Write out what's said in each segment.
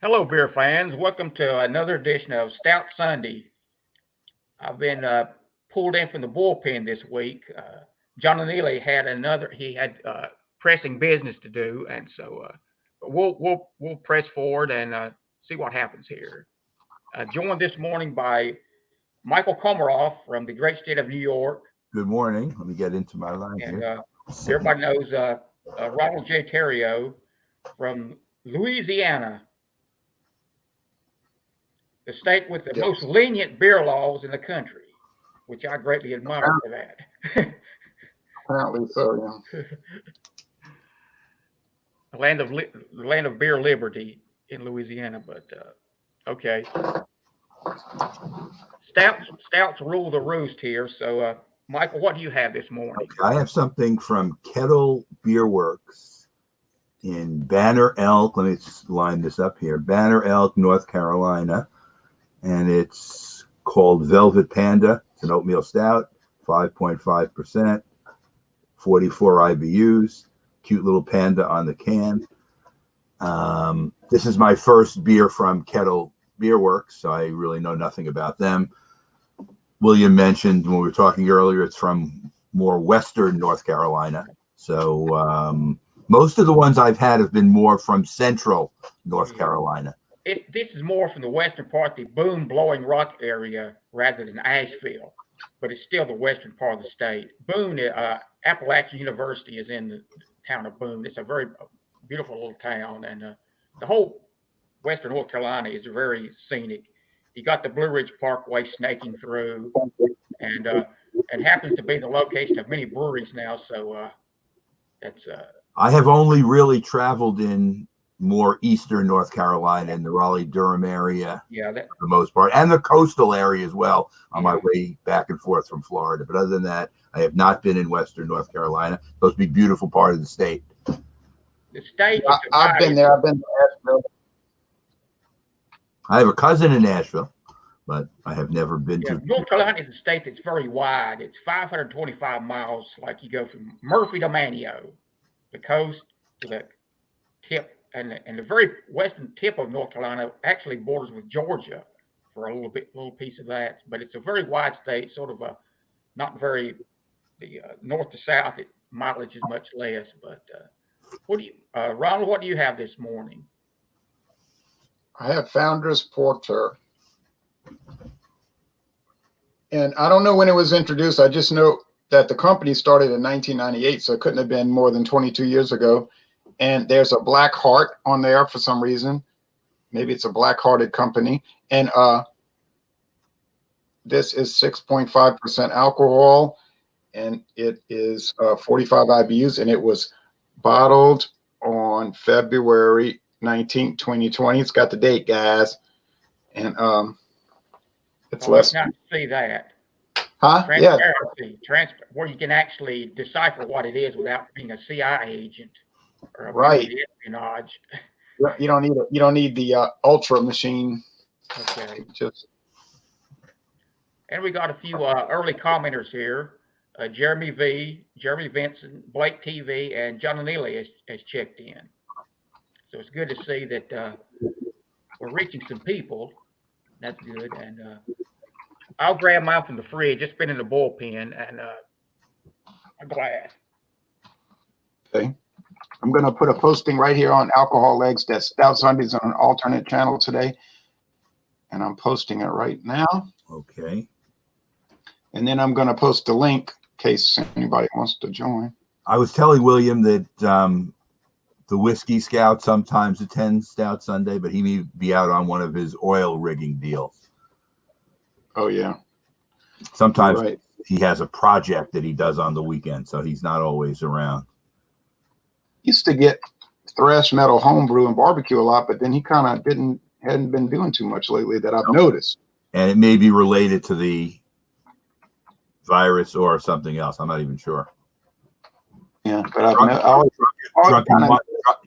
Hello, beer fans. Welcome to another edition of Stout Sunday. I've been pulled in from the bullpen this week. John Neely had pressing business to do, and so but we'll press forward and see what happens here. Joined this morning by Michael Komaroff from the great state of New York, Good morning. Let me get into my line and here. everybody knows Ronald J. Terrio from Louisiana, the state with the most Yes. lenient beer laws in the country, which I greatly admire for that. Apparently so, yeah. The land of beer liberty in Louisiana, but okay. Stouts rule the roost here. So, Michael, what do you have this morning? Okay, I have something from Kettle Beer Works in Banner Elk. Let me line this up here. Banner Elk, North Carolina. And it's called Velvet Panda. It's an oatmeal stout, 5.5%, 44 IBUs. Cute little panda on the can. This is my first beer from Kettle Beer Works, so I really know nothing about them. William mentioned when we were talking earlier, it's from more western North Carolina. So most of the ones I've had have been more from central North Carolina. This is more from the western part, the Boone Blowing Rock area, rather than Asheville, but it's still the western part of the state. Boone, Appalachian University is in the town of Boone. It's a very beautiful little town, and the whole western North Carolina is very scenic. You got the Blue Ridge Parkway snaking through, and happens to be the location of many breweries now. So that's. I have only really traveled in more eastern North Carolina and the Raleigh-Durham area, for the most part, and the coastal area as well on my way back and forth from Florida. But other than that, I have not been in western North Carolina. Supposed to be a beautiful part of the state. The state. I've been there. I've been to Asheville. I have a cousin in Nashville, but I have never been to. North Carolina is a state that's very wide. It's 525 miles, like you go from Murphy to Manteo, the coast to the tip, and the very western tip of North Carolina actually borders with Georgia for a little piece of that. But it's a very wide state, sort of a not very the north to south. Mileage is much less. But Ronald? What do you have this morning? I have Founders Porter. And I don't know when it was introduced. I just know that the company started in 1998, so it couldn't have been more than 22 years ago. And there's a black heart on there for some reason. Maybe it's a black-hearted company. And this is 6.5% alcohol, and it is 45 IBUs, and it was bottled on February 19th, 2020. It's got the date, guys. And it's less. Not to see that. Huh? Transparency, where you can actually decipher what it is without being a CIA agent or right. Espionage. You don't need You don't need the ultra machine. Okay. And we got a few early commenters here. Jeremy V, Jeremy Vincent, Blake TV, and John Neely has checked in. So it's good to see that we're reaching some people. That's good. And I'll grab mine from the fridge. It's been in the bullpen, and a glass. Okay. I'm going to put a posting right here on Alcohol Legs that Stout Sundays on an alternate channel today. And I'm posting it right now. Okay. And then I'm going to post the link in case anybody wants to join. I was telling William that the Whiskey Scout sometimes attends Stout Sunday, but he may be out on one of his oil rigging deals. Oh, yeah. Sometimes he has a project that he does on the weekend, so he's not always around. Used to get thrash metal homebrew and barbecue a lot, but then he kind of hadn't been doing too much lately that I've noticed. And it may be related to the virus or something else. I'm not even sure. Yeah, but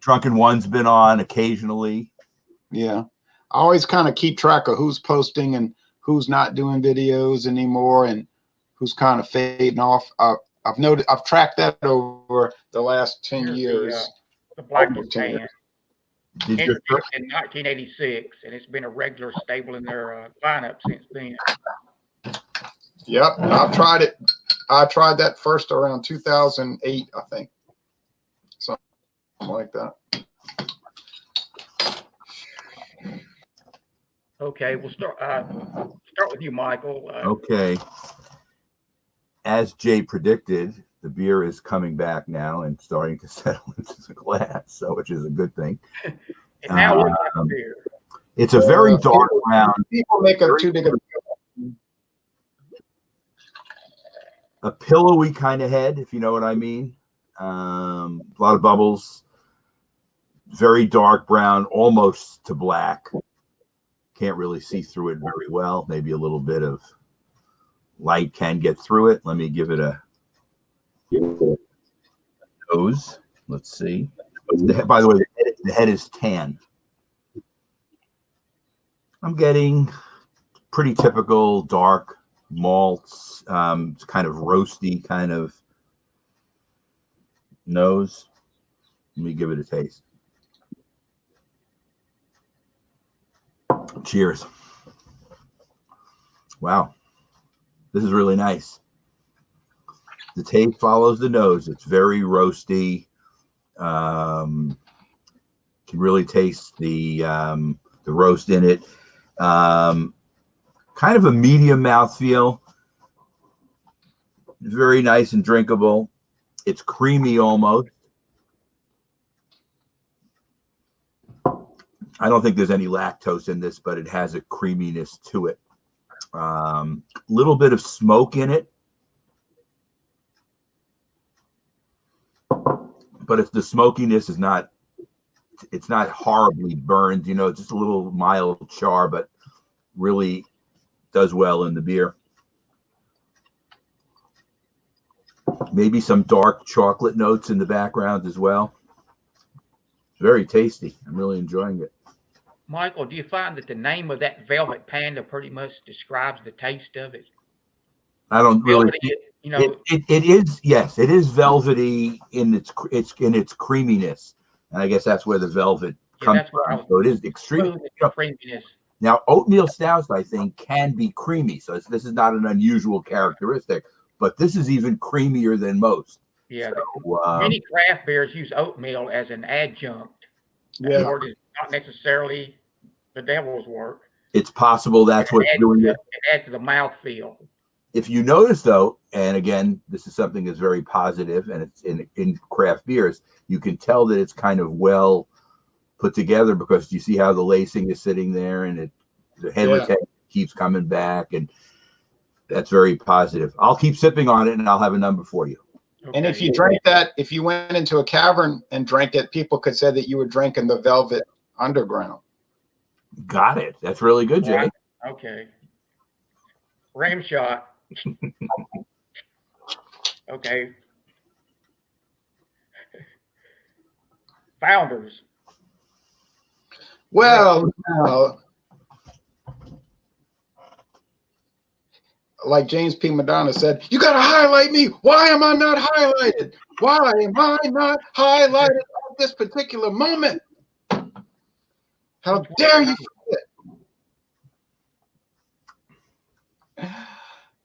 Drunken One's been on occasionally. Yeah, I always kind of keep track of who's posting and who's not doing videos anymore and who's kind of fading off. I've tracked that over the last 10 years. The black can. Did your Introduced in 1986, and it's been a regular staple in their lineup since then. Yep, I've tried it. I tried that first around 2008, I think. Something like that. Okay, we'll start with you, Michael. Okay. As Jay predicted, the beer is coming back now and starting to settle into the glass, so which is a good thing. It now looks like a beer. It's a very dark brown. People make a too big a pillowy kind of head, if you know what I mean. A lot of bubbles. Very dark brown, almost to black. Can't really see through it very well. Maybe a little bit of light can get through it. Let me give it a nose. Let's see. By the way, the head is tan. I'm getting pretty typical dark malts. It's kind of roasty kind of nose. Let me give it a taste. Cheers. Wow. This is really nice. The taste follows the nose. It's very roasty. Can really taste the roast in it. Kind of a medium mouthfeel. Very nice and drinkable. It's creamy almost. I don't think there's any lactose in this, but it has a creaminess to it. Little bit of smoke in it. But if the smokiness is not, it's not horribly burned, you know, it's just a little mild char, but really does well in the beer. Maybe some dark chocolate notes in the background as well. Very tasty. I'm really enjoying it. Michael, do you find that the name of that Velvet Panda pretty much describes the taste of it? I don't really. You know, it is, yes, it is velvety in its creaminess, and I guess that's where the velvet comes from. So it is extremely creaminess. Now, oatmeal stouts, I think, can be creamy, so this is not an unusual characteristic, but this is even creamier than most. Yeah, so, many craft beers use oatmeal as an adjunct. Yeah, that word is not necessarily the devil's work. It's possible that's what's doing it. It adds to the mouthfeel. If you notice, though, and again, this is something that's very positive, and it's in craft beers, you can tell that it's kind of well put together because you see how the lacing is sitting there, and the head retention keeps coming back, and that's very positive. I'll keep sipping on it, and I'll have a number for you. Okay. And if you drank that, if you went into a cavern and drank it, people could say that you were drinking the Velvet Underground. Got it. That's really good, Jay. Okay. Ram shot. Okay. Founders. Well, now, like James P. Madonna said, you got to highlight me. Why am I not highlighted? Why am I not highlighted at this particular moment? How dare you forget?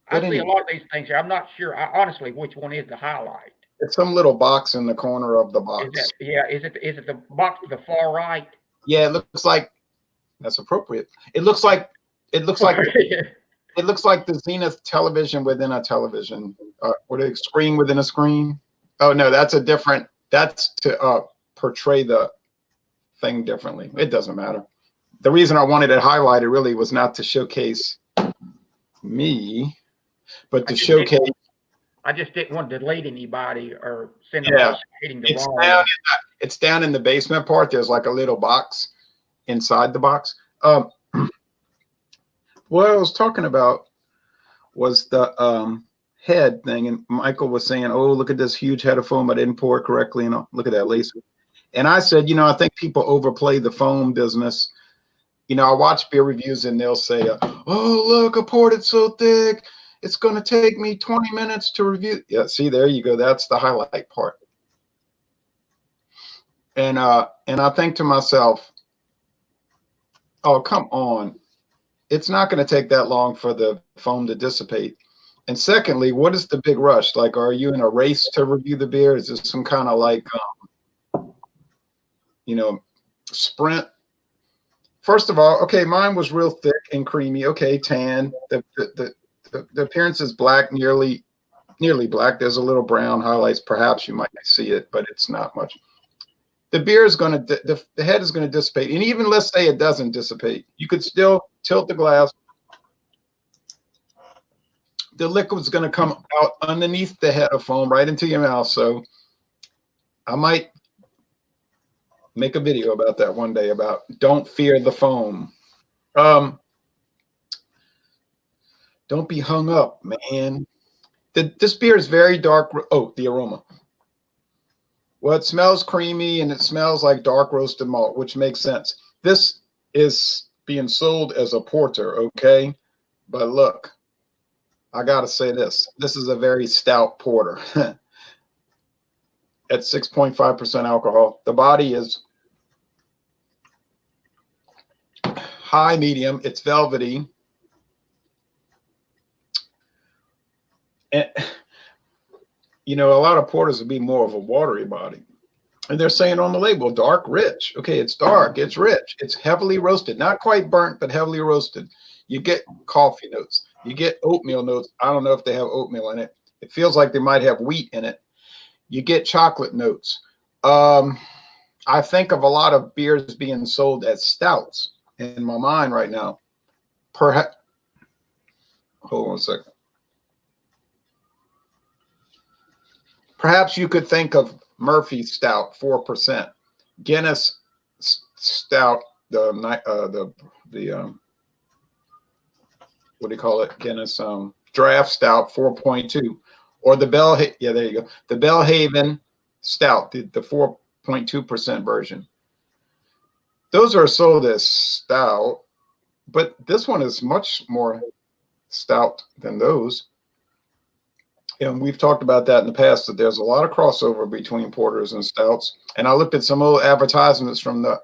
I see a lot of these things here. I'm not sure, honestly, which one is the highlight. It's some little box in the corner of the box. Is it the box to the far right? Yeah, it looks like that's appropriate. It looks like it looks like the Zenith television within a television, or the screen within a screen. Oh no, that's a different. That's to portray the thing differently. It doesn't matter. The reason I wanted it highlighted really was not to showcase me, but to showcase. I just didn't want to delete anybody or send them hitting the wrong. It's down in the basement part. There's like a little box inside the box. What I was talking about was the head thing, and Michael was saying, "Oh, look at this huge head of foam. I didn't pour it correctly, and look at that laser." And I said, I think people overplay the foam business. I watch beer reviews, and they'll say, "Oh, look, I poured it so thick. It's going to take me 20 minutes to review." Yeah, see, there you go. That's the highlight part. And I think to myself, oh, come on. It's not going to take that long for the foam to dissipate. And secondly, what is the big rush? Like, are you in a race to review the beer? Is this some kind of like, sprint? First of all, okay, mine was real thick and creamy. Okay, tan. The appearance is black, nearly black. There's a little brown highlights. Perhaps you might see it, but it's not much. The beer is going to, the head is going to dissipate. And even let's say it doesn't dissipate, you could still tilt the glass. The liquid's going to come out underneath the head of foam right into your mouth. So I might make a video about that one day, about don't fear the foam. Don't be hung up, man. This beer is very dark. Oh, the aroma. Well, it smells creamy and it smells like dark roasted malt, which makes sense. This is being sold as a porter, okay? But look, I got to say this. This is a very stout porter at 6.5% alcohol. The body is high medium. It's velvety. And, a lot of porters would be more of a watery body. And they're saying on the label, dark, rich. Okay, it's dark, it's rich. It's heavily roasted. Not quite burnt, but heavily roasted. You get coffee notes. You get oatmeal notes. I don't know if they have oatmeal in it. It feels like they might have wheat in it. You get chocolate notes. I think of a lot of beers being sold as stouts in my mind right now. Perhaps, hold on a second. Perhaps you could think of Murphy Stout, 4%, Guinness Stout, the what do you call it? Guinness Draft Stout, 4.2, or the there you go, the Bellhaven Stout, the 4.2% version. Those are sold as stout, but this one is much more stout than those. And we've talked about that in the past, that there's a lot of crossover between porters and stouts. And I looked at some old advertisements from the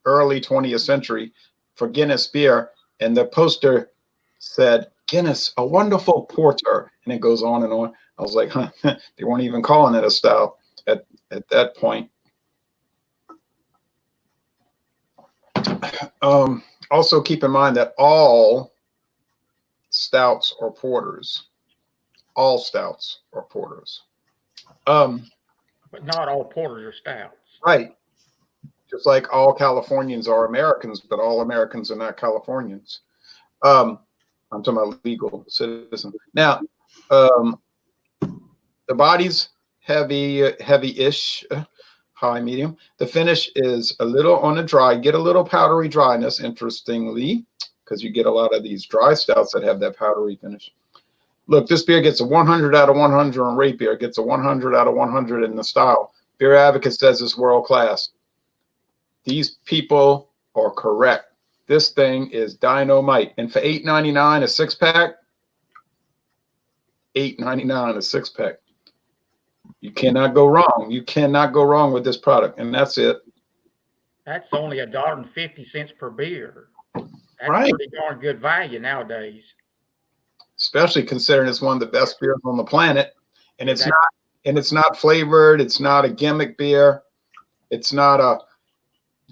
early 20th century for Guinness beer, and the poster said, Guinness, a wonderful porter. And it goes on and on. I was like, huh, they weren't even calling it a stout at that point. Also keep in mind that all stouts are porters. All stouts are porters. But not all porters are stouts. Right. Just like all Californians are Americans, but all Americans are not Californians. I'm talking about legal citizens. Now, the body's heavy-ish, high medium. The finish is a little on the dry. Get a little powdery dryness, interestingly, because you get a lot of these dry stouts that have that powdery finish. Look, this beer gets a 100 out of 100 on Rate Beer. It gets a 100 out of 100 in the style. Beer Advocate says it's world class. These people are correct. This thing is dynamite. And for $8.99 a six-pack, $8.99 a six-pack. You cannot go wrong. You cannot go wrong with this product, and that's it. That's only $1.50 per beer. That's right. Pretty darn good value nowadays. Especially considering it's one of the best beers on the planet, and it's not flavored. It's not a gimmick beer. It's not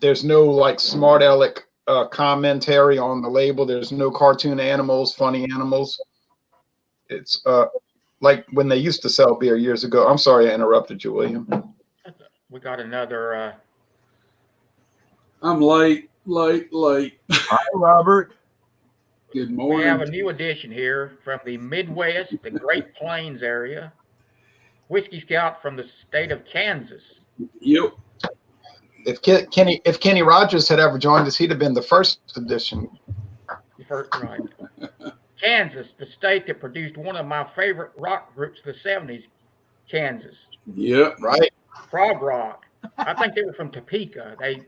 there's no like smart aleck commentary on the label. There's no cartoon animals, funny animals. It's like when they used to sell beer years ago. I'm sorry I interrupted you, William. We got another. I'm late. Hi, Robert. Good morning. We have a new addition here from the Midwest, the Great Plains area. Whiskey Scout from the state of Kansas. Yep. If Kenny Rogers had ever joined us, he'd have been the first edition. Right. Kansas, the state that produced one of my favorite rock groups of the 70s, Kansas. Yep. Right. Prog rock. I think they were from Topeka. They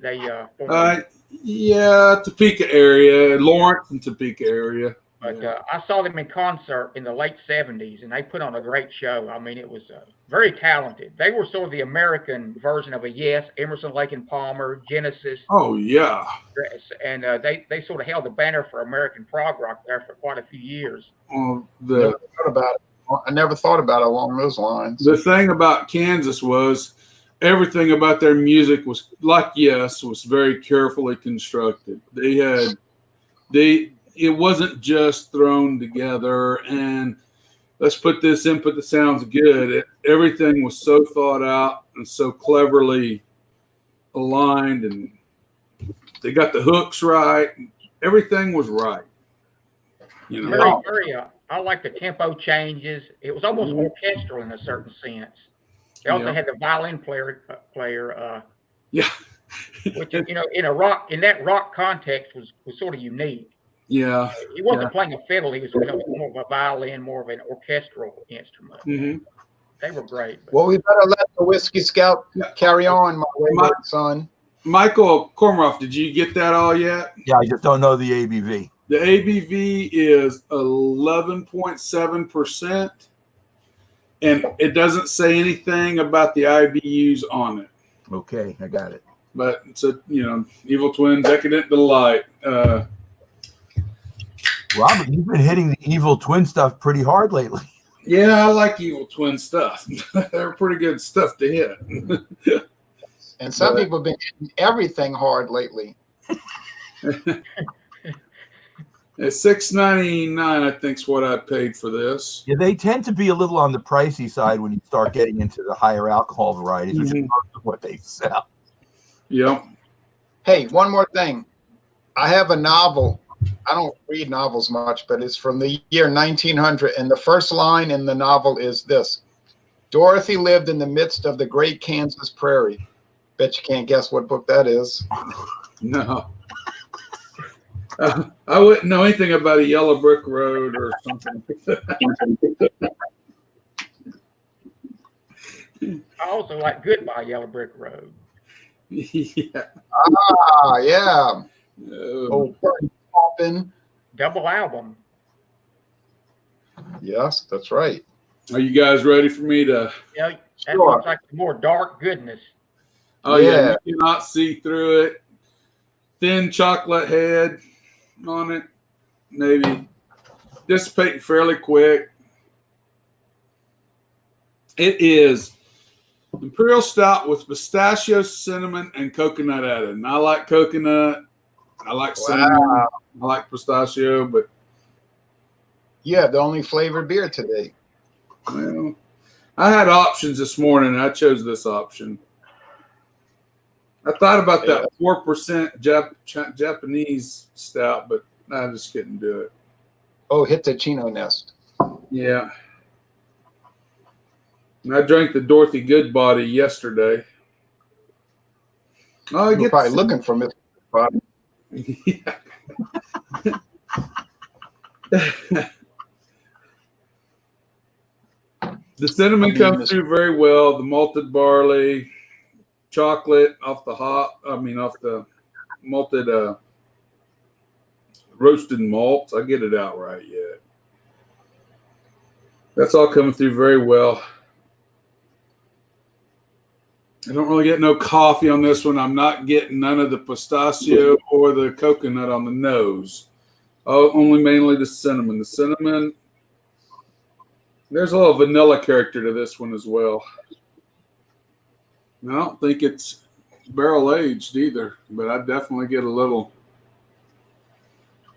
yeah, Topeka area, Lawrence and Topeka area. But Yeah. I saw them in concert in the late 70s, and they put on a great show. I mean, it was very talented. They were sort of the American version of a Yes, Emerson, Lake and Palmer, Genesis, Oh yeah. and they sort of held the banner for American prog rock there for quite a few years. Never thought about it. I never thought about it along those lines. The thing about Kansas was everything about their music was like Yes, was very carefully constructed. It wasn't just thrown together and let's put this input that sounds good. Everything was so thought out and so cleverly aligned, and they got the hooks right. Everything was right. You know, Very. I like the tempo changes. It was almost orchestral in a certain sense. They also had the violin player, yeah, which in that rock context was sort of unique. yeah. He wasn't playing a fiddle. He was more of a violin, more of an orchestral instrument. Mm-hmm. They were great. Well, we better let the Whiskey Scout carry on, my wayward son. Michael Kormaroff, did you get that all yet? Yeah, I just don't know the ABV. The ABV is 11.7%, and it doesn't say anything about the IBUs on it. Okay, I got it. But it's a Evil Twin, Decadent Delight. Robert, you've been hitting the Evil Twin stuff pretty hard lately. Yeah, I like Evil Twin stuff. They're pretty good stuff to hit. And some people have been hitting everything hard lately. It's $6.99, I think, is what I paid for this. Yeah, they tend to be a little on the pricey side when you start getting into the higher alcohol varieties, which is most of what they sell. Yep. Hey, one more thing. I have a novel. I don't read novels much, but it's from the year 1900. And the first line in the novel is this: Dorothy lived in the midst of the great Kansas prairie. Bet you can't guess what book that is. No. I wouldn't know anything about a Yellow Brick Road or something like that. I also like Goodbye Yellow Brick Road. Yeah. Ah, yeah. Oh, Poppin'. Double album. Yes, that's right. Are you guys ready for me to? Yeah, that Sure. looks like more dark goodness. Oh Yeah. You cannot see through it. Thin chocolate head on it, maybe dissipating fairly quick. It is Imperial Stout with pistachio, cinnamon, and coconut added. And I like coconut. I like cinnamon. Wow. I like pistachio, but Yeah, the only flavored beer today. well, I had options this morning, and I chose this option. I thought about that 4% Japanese stout, but I just couldn't do it. Oh, Hitachino Nest. Yeah. And I drank the Dorothy Goodbody yesterday. Oh, I You're get probably looking for Mr. Bobby. Yeah. The cinnamon comes through very well. The malted barley, chocolate off the malted roasted malts. I get it out right yet. That's all coming through very well. I don't really get no coffee on this one. I'm not getting none of the pistachio or the coconut on the nose. Oh, only mainly the cinnamon. The cinnamon, there's a little vanilla character to this one as well. I don't think it's barrel aged either, but I definitely get a little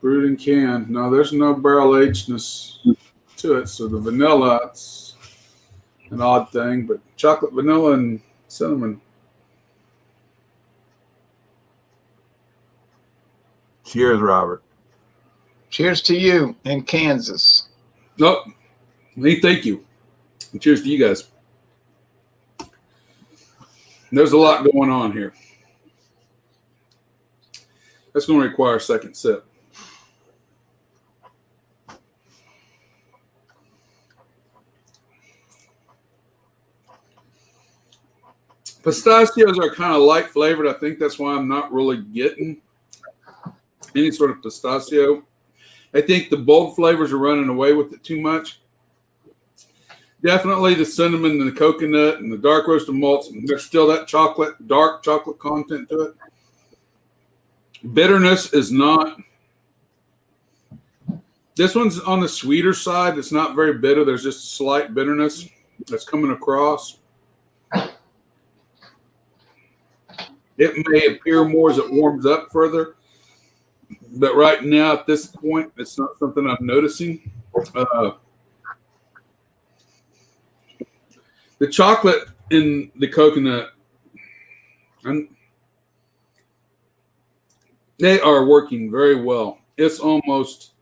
brewed in can. No, there's no barrel agedness to it. So the vanilla, it's an odd thing, but chocolate, vanilla, and cinnamon. Cheers, Robert. Cheers to you in Kansas. Nope. Hey, thank you. And cheers to you guys. There's a lot going on here. That's going to require a second sip. Pistachios are kind of light flavored. I think that's why I'm not really getting any sort of pistachio. I think the bold flavors are running away with it too much. Definitely the cinnamon and the coconut and the dark roasted malts. And there's still that dark chocolate content to it. Bitterness is not. This one's on the sweeter side. It's not very bitter. There's just slight bitterness that's coming across. It may appear more as it warms up further, but right now at this point, it's not something I'm noticing. The chocolate in the coconut, they are working very well. It's almost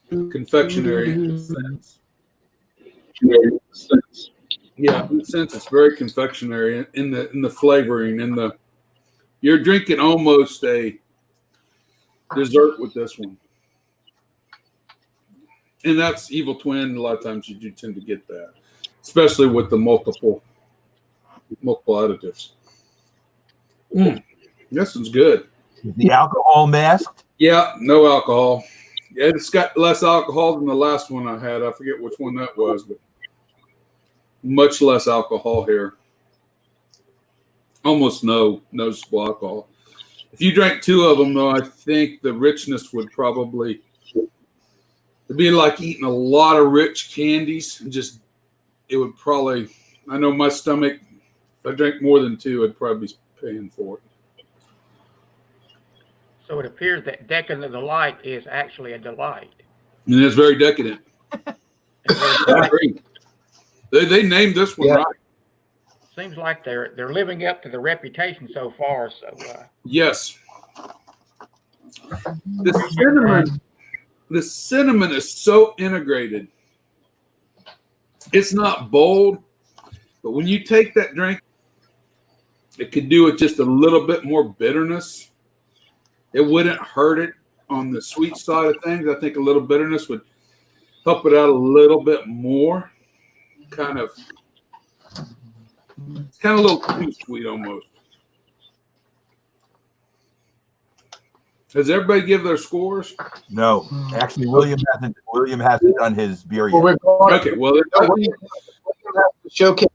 confectionery in a sense. Yeah, in a sense, it's very confectionery in the flavoring. You're drinking almost a dessert with this one. And that's Evil Twin. A lot of times you do tend to get that, especially with the multiple additives. This one's good. Is the alcohol masked? Yeah, no alcohol. Yeah, it's got less alcohol than the last one I had. I forget which one that was, but much less alcohol here. Almost no noticeable alcohol. If you drank two of them, though, I think the richness would probably it'd be like eating a lot of rich candies. It would probably. I know my stomach. If I drank more than two, I'd probably be paying for it. So it appears that Decadent of the Light is actually a delight. And it's very decadent. I agree. They named this one right. Seems like they're living up to the reputation so far. So yes, the cinnamon is so integrated. It's not bold, but when you take that drink, it could do with just a little bit more bitterness. It wouldn't hurt it on the sweet side of things. I think a little bitterness would help it out a little bit more. It's kind of a little too sweet almost. Does everybody give their scores? No, actually, William hasn't done his beer yet. Okay, well, showcase.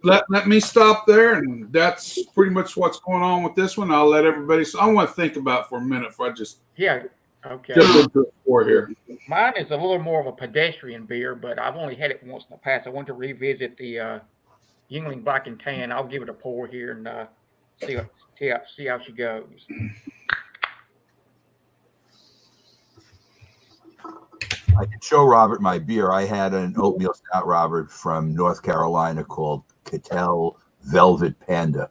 Let me stop there, and that's pretty much what's going on with this one. I'll let everybody. So I want to think about it for a minute before I just okay. jump into the score here. Mine is a little more of a pedestrian beer, but I've only had it once in the past. I want to revisit the Yuengling Black and Tan. I'll give it a pour here and see how she goes. I can show Robert my beer. I had an oatmeal stout, Robert, from North Carolina called Cattell Velvet Panda.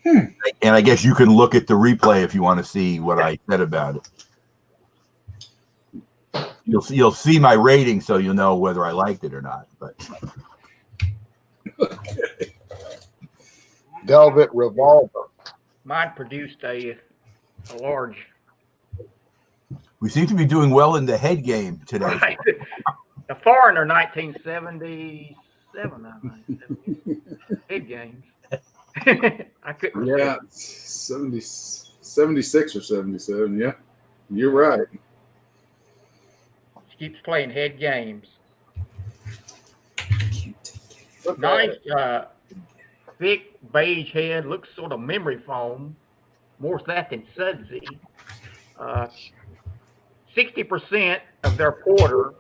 And I guess you can look at the replay if you want to see what I said about it. You'll see my rating, so you'll know whether I liked it or not. But okay. Velvet Revolver. Mine produced a large. we seem to be doing well in the head game today. Right. The Foreigner 1977. Head games. I couldn't. Yeah, 76 or 77. Yeah, you're right. She keeps playing head games. Nice, thick beige head. Looks sort of memory foam. More that than sudsy. 60% of their porter,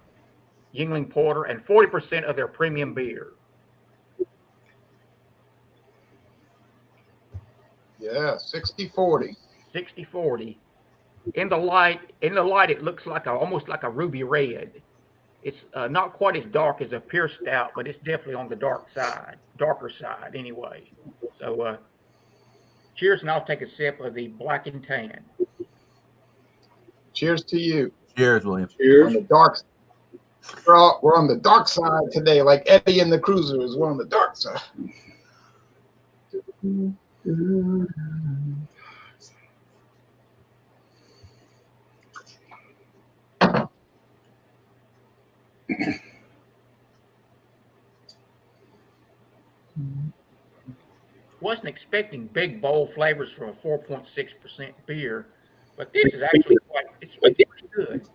Yuengling Porter, and 40% of their premium beer. Yeah, 60-40. 60-40. In the light, it looks like almost like a ruby red. It's not quite as dark as a pure stout, but it's definitely on the darker side anyway. So, cheers, and I'll take a sip of the Black and Tan. Cheers to you. Cheers, William. Cheers. On the dark, we're on the dark side today, like Eddie and the Cruisers. We're on the dark side. Wasn't expecting big bold flavors from a 4.6% beer, but this is actually good.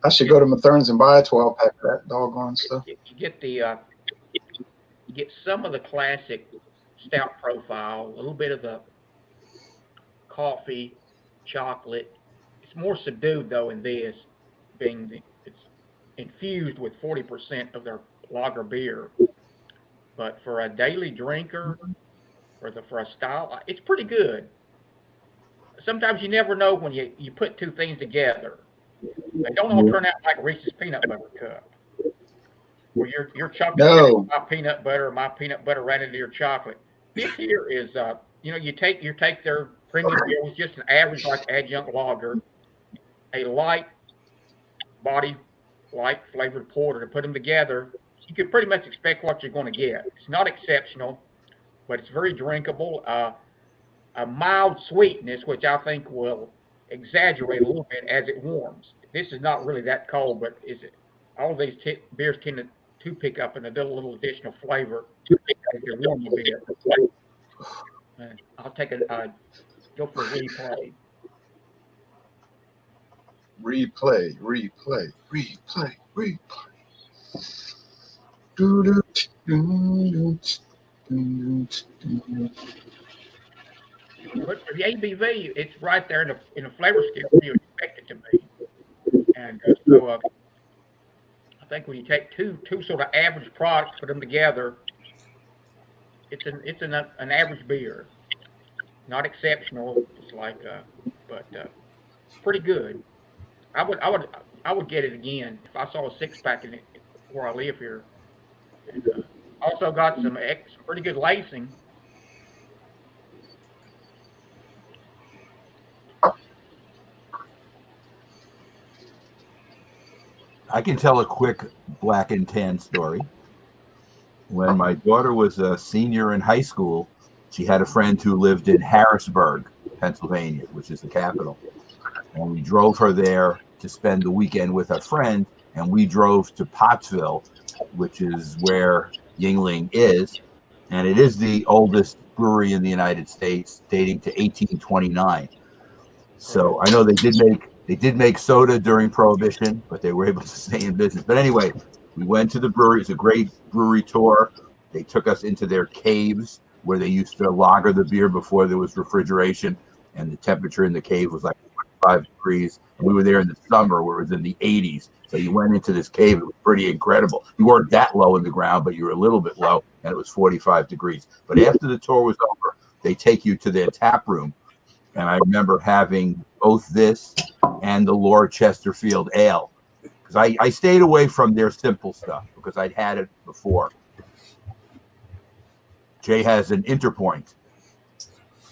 I should go to Mathern's and buy a 12 pack of that doggone stuff. You get the you get some of the classic stout profile, a little bit of the coffee, chocolate. It's more subdued though in this, it's infused with 40% of their lager beer. But for a daily drinker, for a style, it's pretty good. Sometimes you never know when you put two things together. They don't all turn out like Reese's peanut butter cup, where your chocolate No. my peanut butter, my peanut butter ran into your chocolate. This here is, you take their premium beer, was just an average like adjunct lager, a light body, light flavored porter, to put them together. You can pretty much expect what you're going to get. It's not exceptional, but it's very drinkable. A mild sweetness, which I think will exaggerate a little bit as it warms. This is not really that cold, but all of these beers tend to pick up a little additional flavor as they warm a bit. I'll take go for a replay. Replay. But for the ABV, it's right there in the flavor scale you expect it to be. And so I think when you take two sort of average products, put them together, it's an average beer. Not exceptional. It's like, but pretty good. I would get it again if I saw a 6-pack in it where I live here. And, also got some pretty good lacing. I can tell a quick black and tan story. When my daughter was a senior in high school, she had a friend who lived in Harrisburg, Pennsylvania, which is the capital. And we drove her there to spend the weekend with a friend, and we drove to Pottsville, which is where Yuengling is. And it is the oldest brewery in the United States, dating to 1829. So I know they did make soda during Prohibition, but they were able to stay in business. But anyway, we went to the brewery. It's a great brewery tour. They took us into their caves where they used to lager the beer before there was refrigeration, and the temperature in the cave was like 5 degrees. And we were there in the summer where it was in the 80s. So you went into this cave. It was pretty incredible. You weren't that low in the ground, but you were a little bit low, and it was 45 degrees. But after the tour was over, they take you to their tap room. And I remember having both this and the Lord Chesterfield Ale, because I stayed away from their simple stuff because I'd had it before. Jay has an Interpoint.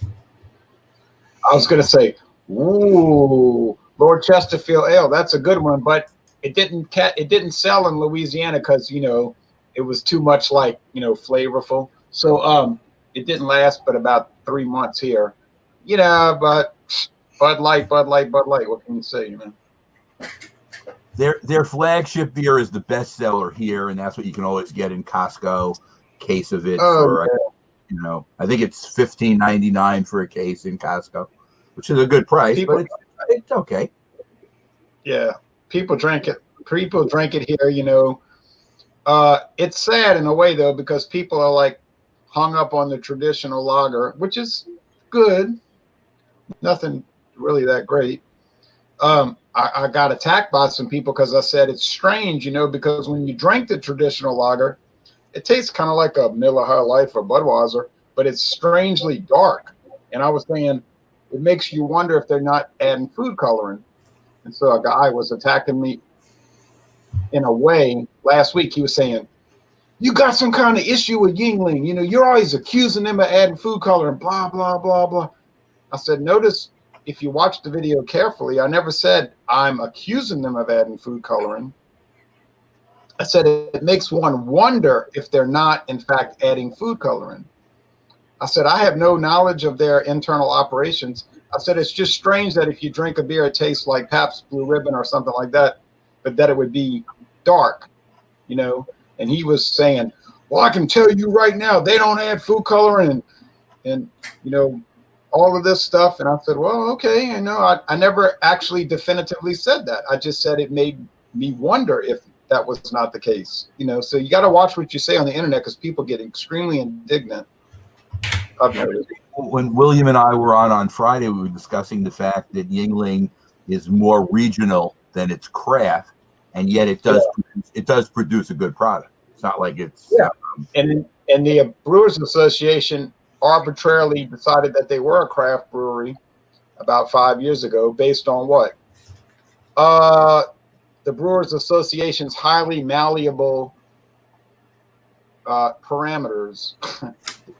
I was going to say, ooh, Lord Chesterfield Ale. That's a good one, but it didn't sell in Louisiana because it was too much like flavorful. So it didn't last but about 3 months here. But Bud Light. What can you say, man? Their flagship beer is the best seller here, and that's what you can always get in Costco. Case of it for I think it's $15.99 for a case in Costco, which is a good price, but it's okay. Yeah, people drink it. People drink it here. It's sad in a way though, because people are like hung up on the traditional lager, which is good. Nothing really that great. I got attacked by some people because I said it's strange, because when you drink the traditional lager, it tastes kind of like a Miller High Life or Budweiser, but it's strangely dark. And I was saying it makes you wonder if they're not adding food coloring. And so a guy was attacking me in a way last week. He was saying, you got some kind of issue with Yuengling. You're always accusing them of adding food coloring, blah, blah, blah, blah. I said, notice if you watch the video carefully, I never said I'm accusing them of adding food coloring. I said it makes one wonder if they're not, in fact, adding food coloring. I said I have no knowledge of their internal operations. I said it's just strange that if you drink a beer, it tastes like Pabst Blue Ribbon or something like that, but that it would be dark, And he was saying, well, I can tell you right now, they don't add food coloring and all of this stuff. And I said, well, okay. I never actually definitively said that. I just said it made me wonder if that was not the case. So you got to watch what you say on the internet because people get extremely indignant. When William and I were on Friday, we were discussing the fact that Yingling is more regional than its craft, and yet it does produce a good product. It's not like it's and the Brewers Association arbitrarily decided that they were a craft brewery about 5 years ago based on what? The Brewers Association's highly malleable parameters.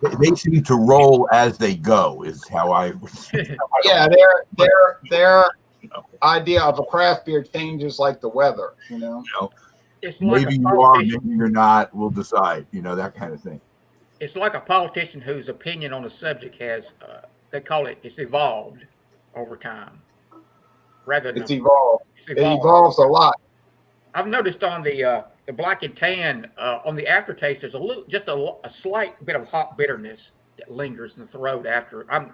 They seem to roll as they go, is how I. Yeah, their idea of a craft beer changes like the weather. It's like Maybe you are, maybe you're not. We'll decide. That kind of thing. It's like a politician whose opinion on a subject has, they call it, it's evolved over time. It's evolved. It evolves a lot. I've noticed on the black and tan, on the aftertaste, there's a slight bit of hot bitterness that lingers in the throat after. I'm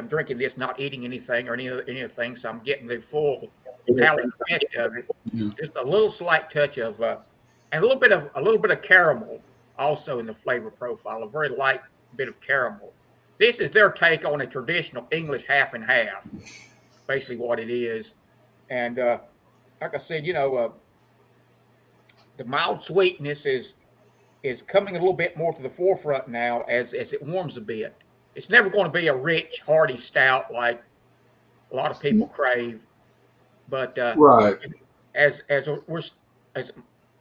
drinking this, not eating anything or any of the things, so I'm getting the full palate touch of it. Just a little slight touch of, and a little bit of caramel also in the flavor profile, a very light bit of caramel. This is their take on a traditional English half and half, basically what it is. And like I said, the mild sweetness is coming a little bit more to the forefront now as it warms a bit. It's never going to be a rich, hearty stout like a lot of people crave. But right. As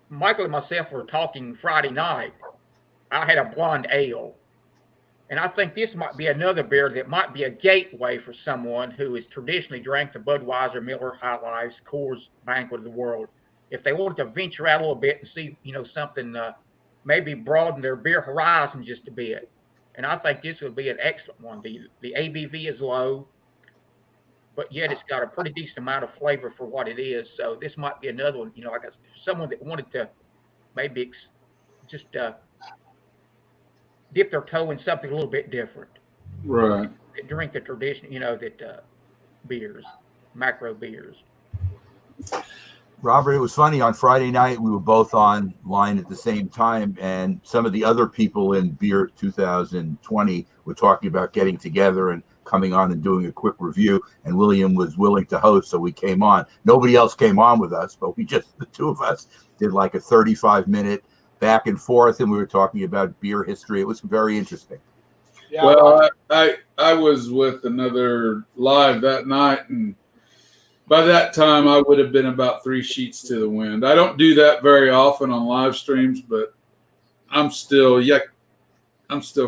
Michael and myself were talking Friday night, I had a blonde ale. And I think this might be another beer that might be a gateway for someone who has traditionally drank the Budweiser, Miller, High Lifes, Coors Banquet of the world. If they wanted to venture out a little bit and see, something, maybe broaden their beer horizon just a bit. And I think this would be an excellent one. The ABV is low, but yet it's got a pretty decent amount of flavor for what it is. So this might be another one, like someone that wanted to maybe just dip their toe in something a little bit different. Right. Drink the tradition, beers, macro beers. Robert, it was funny. On Friday night, we were both online at the same time, and some of the other people in Beer 2020 were talking about getting together and coming on and doing a quick review, and William was willing to host, so we came on. Nobody else came on with us, but the two of us did like a 35-minute back and forth, and we were talking about beer history. It was very interesting. Yeah, well, I was with another live that night, and by that time I would have been about 3 sheets to the wind. I don't do that very often on live streams, but I'm still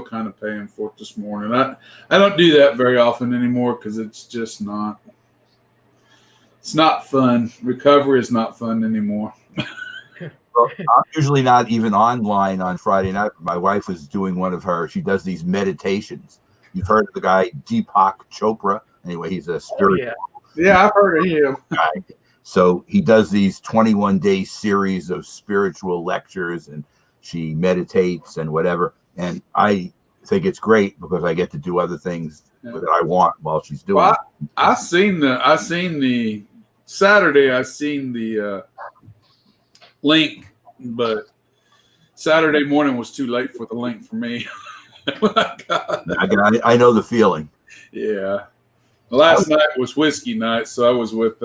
kind of paying for it this morning. I don't do that very often anymore because it's just not fun. Recovery is not fun anymore. Well, I'm usually not even online on Friday night. My wife was doing she does these meditations. You've heard of the guy Deepak Chopra? Anyway, he's a spiritual. Yeah, I've heard of him. Guy. So he does these 21-day series of spiritual lectures, and she meditates and whatever. And I think it's great because I get to do other things that I want while she's doing it. I seen the Saturday. I seen the link, but Saturday morning was too late for the link for me. I know the feeling. Yeah. Last night was whiskey night, so I was with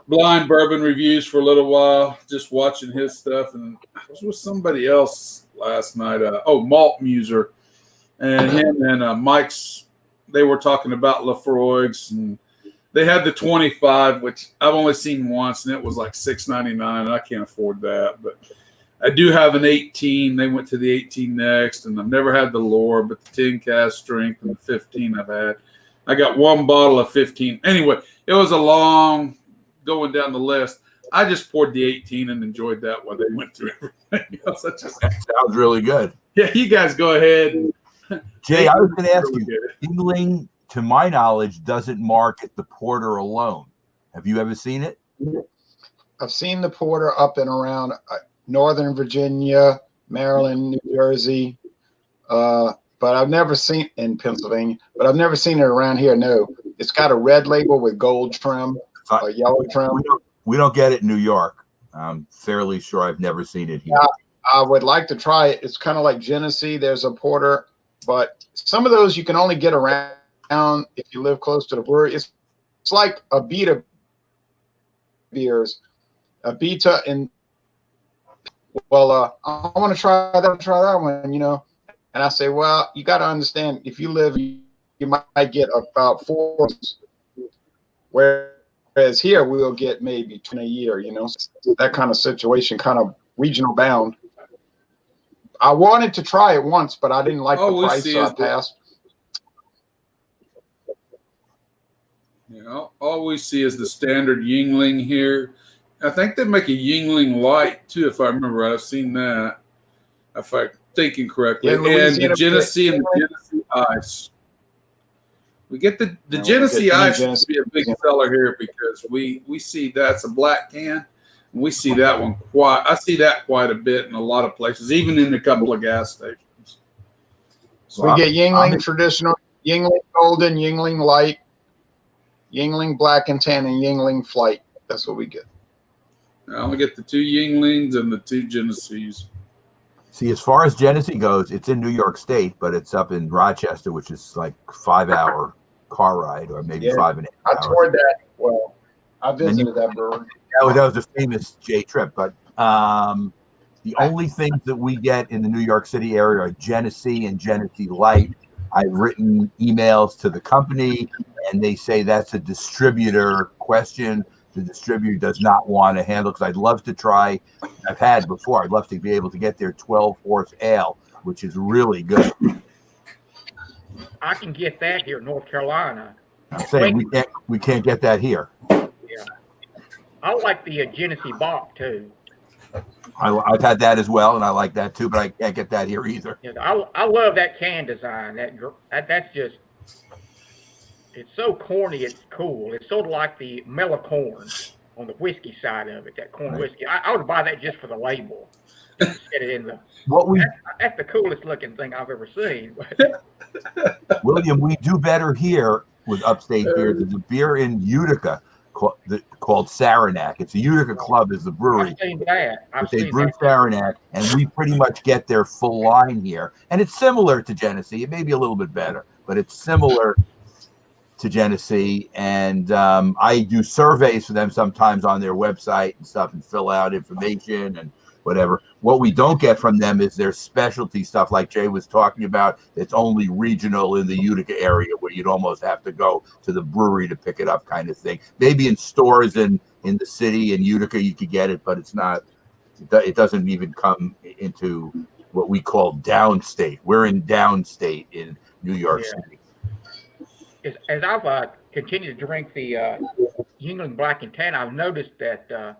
Blind Bourbon Reviews for a little while, just watching his stuff, and I was with somebody else last night. Malt Muser, and him and Mike's. They were talking about Lafroig's, and they had the 25, which I've only seen once, and it was like $6.99, and I can't afford that. But I do have an 18. They went to the 18 next, and I've never had the Lore, but the 10 cask strength and the 15 I've had. I got one bottle of 15. Anyway, it was a long going down the list. I just poured the 18 and enjoyed that while they went through everything else. That sounds really good. Yeah, you guys go ahead. Jay, I was going to ask you, Yingling, to my knowledge, doesn't market the porter alone. Have you ever seen it? I've seen the porter up and around Northern Virginia, Maryland, New Jersey, but but I've never seen in Pennsylvania, but I've never seen it around here. No, it's got a red label with gold trim, a yellow trim. We don't get it in New York. I'm fairly sure I've never seen it here. I would like to try it. It's kind of like Genesee. There's a porter, but some of those you can only get around if you live close to the brewery. It's like a Beta beers, a Beta, and well, I want to try that one, you know. And I say, well, you got to understand, if you live, you might get about 4, whereas here we'll get maybe 20 a year, you know. That kind of situation, kind of regional bound. I wanted to try it once, but I didn't like the price, so I passed. Yeah, all we see is the standard Yingling here. I think they make a Yingling Light too, if I remember right. I've seen that, if I'm thinking correctly. Yeah, and the Genesee and the Genesee Ice. We get the Genesee Ice to be a big seller here because we see that's a black can. And we see that one I see that quite a bit in a lot of places, even in a couple of gas stations. So we get Yingling traditional, Yingling golden, Yingling light, Yingling black and tan, and Yingling flight. That's what we get. I only get the 2 Yinglings and the 2 Genesees. See, as far as Genesee goes, it's in New York State, but it's up in Rochester, which is like 5-hour car ride, or maybe 5.5 hours. I toured that. Well, I visited that brewery. That was a famous J trip, but the only things that we get in the New York City area are Genesee and Genesee Light. I've written emails to the company, and they say that's a distributor question. The distributor does not want to handle, because I'd love to try. I've had before. I'd love to be able to get their 12-horse ale, which is really good. I can get that here in North Carolina. I'm saying we can't get that here. Yeah, I like the Genesee Bach too. I've had that as well, and I like that too, but I can't get that here either. Yeah, I love that can design. That's just, it's so corny. It's cool. It's sort of like the mellow corn on the whiskey side of it. That corn whiskey. I would buy that just for the label. Set it in the. That's the coolest looking thing I've ever seen. William, we do better here with upstate beer. There's a beer in Utica called Saranac. It's a Utica Club is the brewery. I've seen that. They brew Saranac, and we pretty much get their full line here. And it's similar to Genesee. It may be a little bit better, but it's similar to Genesee. And I do surveys for them sometimes on their website and stuff, and fill out information and whatever. What we don't get from them is their specialty stuff, like Jay was talking about. It's only regional in the Utica area, where you'd almost have to go to the brewery to pick it up, kind of thing. Maybe in stores in the city in Utica you could get it, but it's not. It doesn't even come into what we call downstate. We're in downstate in New York City. As I've continued to drink the Yingling Black and Tan, I've noticed that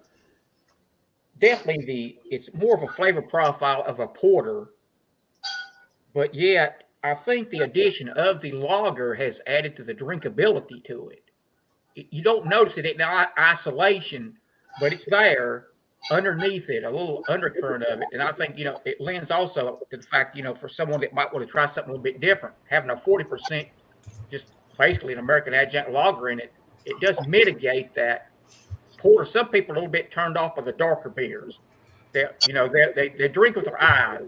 definitely it's more of a flavor profile of a porter, but yet I think the addition of the lager has added to the drinkability to it. You don't notice it in isolation, but it's there underneath it, a little undercurrent of it. And I think, it lends also to the fact, for someone that might want to try something a little bit different, having a 40% just basically an American adjunct lager in it, it does mitigate that porter. Some people are a little bit turned off by the darker beers. They drink with their eyes,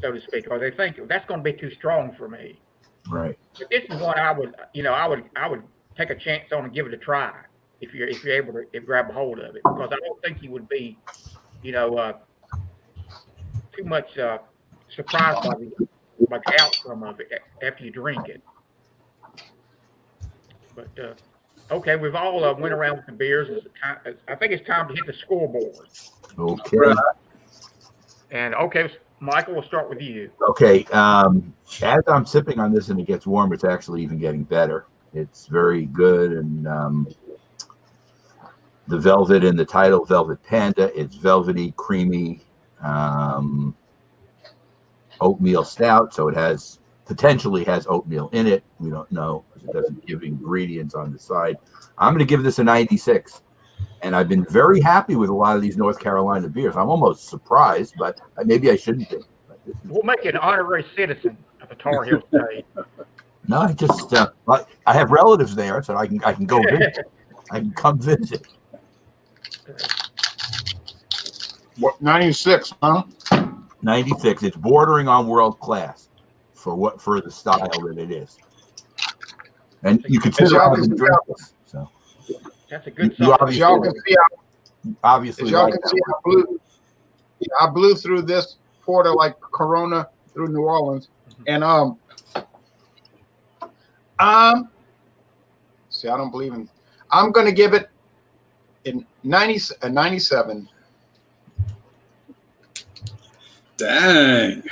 so to speak, or they think that's going to be too strong for me. Right. But this is one I would take a chance on and give it a try if you're able to grab a hold of it, because I don't think you would be, too much surprised by the outcome of it after you drink it. But okay, we've all went around with the beers. I think it's time to hit the scoreboard. Okay. And okay, Michael, we'll start with you. Okay. As I'm sipping on this and it gets warm, it's actually even getting better. It's very good, and the velvet in the title, Velvet Panda, it's velvety, creamy, oatmeal stout. So it potentially has oatmeal in it. We don't know, because it doesn't give ingredients on the side. I'm going to give this a 96. And I've been very happy with a lot of these North Carolina beers. I'm almost surprised, but maybe I shouldn't be. We'll make you an honorary citizen the Tar Heel State. No, I just I have relatives there, so I can go visit. I can come visit. What, 96, huh? 96. It's bordering on world class for the style that it is. And you consider y'all I can haven't see drank this, so That's a good you solid. As y'all can see, obviously as y'all like can that see, one. I blew through this porter like Corona through New Orleans, and see, I don't believe in. I'm gonna give it in 97. Dang.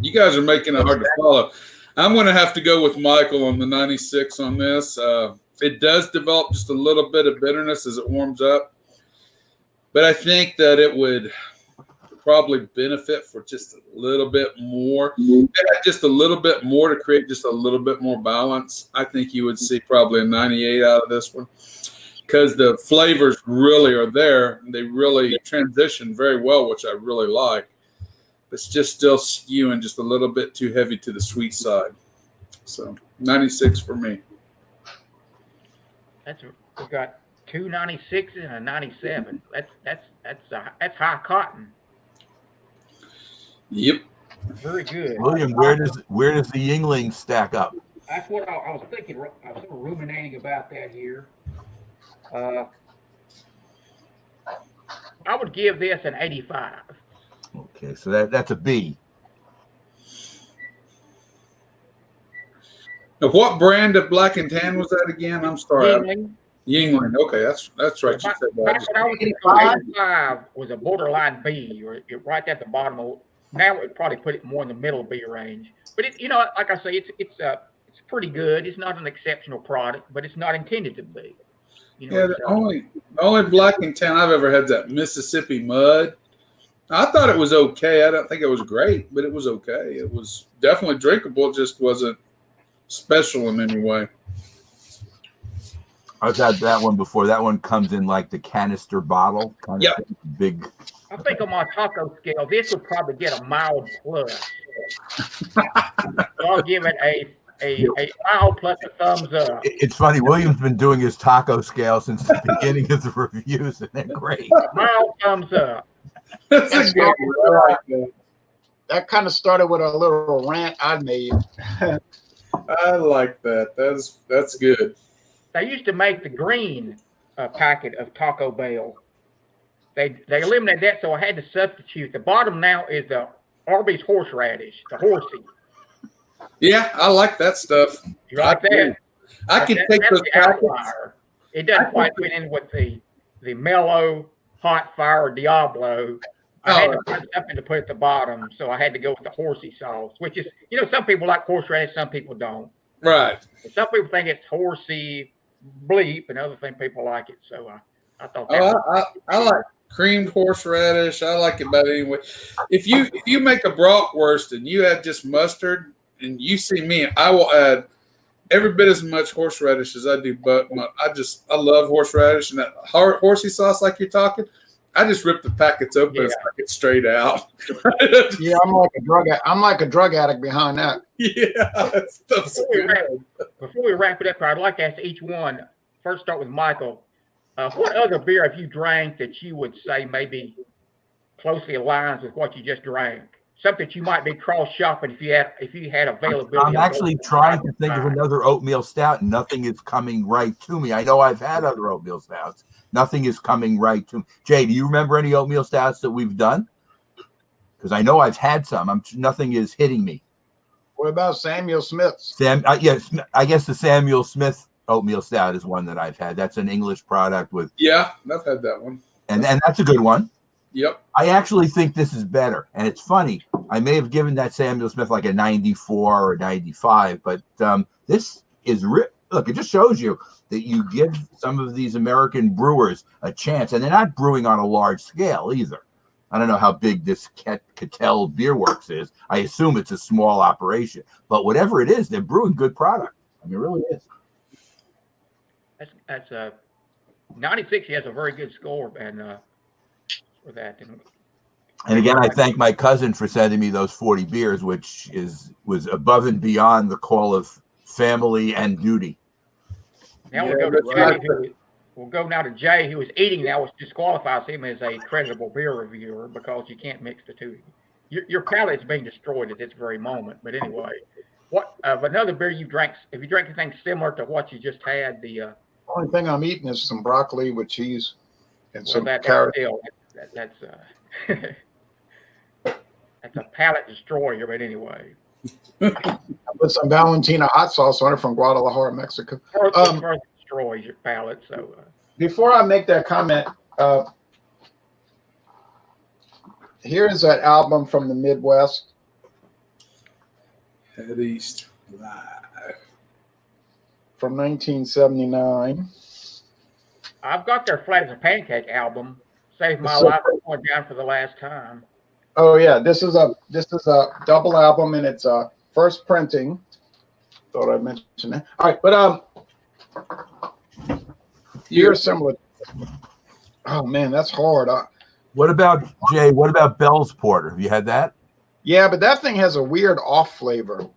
You guys are making it hard to follow. I'm going to have to go with Michael on the 96 on this. It does develop just a little bit of bitterness as it warms up, but I think that it would probably benefit for just a little bit more. Just a little bit more to create just a little bit more balance. I think you would see probably a 98 out of this one because the flavors really are there. They really transition very well, which I really like. It's just still skewing just a little bit too heavy to the sweet side. So 96 for me. We've got 2 96s and a 97. That's high cotton. Yep. Very good. William, where does the Yingling stack up? That's what I was thinking. I was sort of ruminating about that here. I would give this an 85. Okay, so that's a B. Now, what brand of black and tan was that again? I'm sorry. Yingling. Okay, that's right. You said that. Back when I was in 85 was a borderline B, or right at the bottom of. Now it would probably put it more in the middle B range. But it, like I say, it's pretty good. It's not an exceptional product, but it's not intended to be. The only black and tan I've ever had is that Mississippi Mud. I thought it was okay. I don't think it was great, but it was okay. It was definitely drinkable. It just wasn't special in any way. I've had that one before. That one comes in like the canister bottle, kind of big. I think on my taco scale, this would probably get a mild plus. So I'll give it a mild plus a thumbs up. It's funny. William's been doing his taco scale since the beginning of the reviews, and they're great. Mild thumbs up. That kind of started with a little rant I made. I like that. That's good. They used to make the green packet of Taco Bell. They eliminated that, so I had to substitute. The bottom now is the Arby's horseradish, the horsey. Yeah, I like that stuff. You like that? I can take those packets. It doesn't quite fit in with the mellow, hot fire Diablo. I had to find something to put at the bottom, so I had to go with the horsey sauce, which is, some people like horseradish, some people don't. Right. And some people think it's horsey bleep, and other people like it. So I thought that. I like creamed horseradish. I like it about anyway. If you make a bratwurst and you add just mustard, and you see me, I will add every bit as much horseradish as I do. But I love horseradish and that horsey sauce, like you're talking. I just rip the packets open and suck it straight out. Yeah, I'm like a drug addict behind that. Yeah, that stuff's good. Before we wrap it up, I'd like to ask each one. First, start with Michael. What other beer have you drank that you would say maybe closely aligns with what you just drank? Something that you might be cross shopping if you had availability. I'm actually trying to think of another oatmeal stout. Nothing is coming right to me. I know I've had other oatmeal stouts. Nothing is coming right to me. Jay, do you remember any oatmeal stouts that we've done? Because I know I've had some. Nothing is hitting me. What about Samuel Smith's? Yes, I guess the Samuel Smith oatmeal stout is one that I've had. That's an English product with. Yeah, I've had that one. And that's a good one. Yep. I actually think this is better. And it's funny. I may have given that Samuel Smith like a 94 or 95, but this is look, it just shows you that you give some of these American brewers a chance, and they're not brewing on a large scale either. I don't know how big this Cattell Beer Works is. I assume it's a small operation, but whatever it is, they're brewing good product. I mean, it really is. That's 96. He has a very good score, and for that. And And again, I thank my cousin for sending me those 40 beers, which was above and beyond the call of family and duty. Now Yeah, we'll go to that's Jay. right. We'll go now to Jay, who was eating now, which disqualifies him as a credible beer reviewer because you can't mix the two. Your palate's being destroyed at this very moment. But anyway, what of another beer you drank? If you drank anything similar to what you just had, the Only thing I'm eating is some broccoli with cheese and well, some that's carrots. still that's that's a palate destroyer. But anyway, I put some Valentina hot sauce on it from Guadalajara, Mexico. further destroys your palate. So Before I make that comment, here is that album from the Midwest. Head East Live. From 1979. I've got their Flat as a Pancake album. Saved my So- life from going down for the last time. Oh yeah, this is a double album, and it's a first printing. Thought I'd mention that. All right, but you're similar. Oh man, that's hard. What about, Jay, what about Bell's Porter? Have you had that? Yeah, but that thing has a weird off flavor.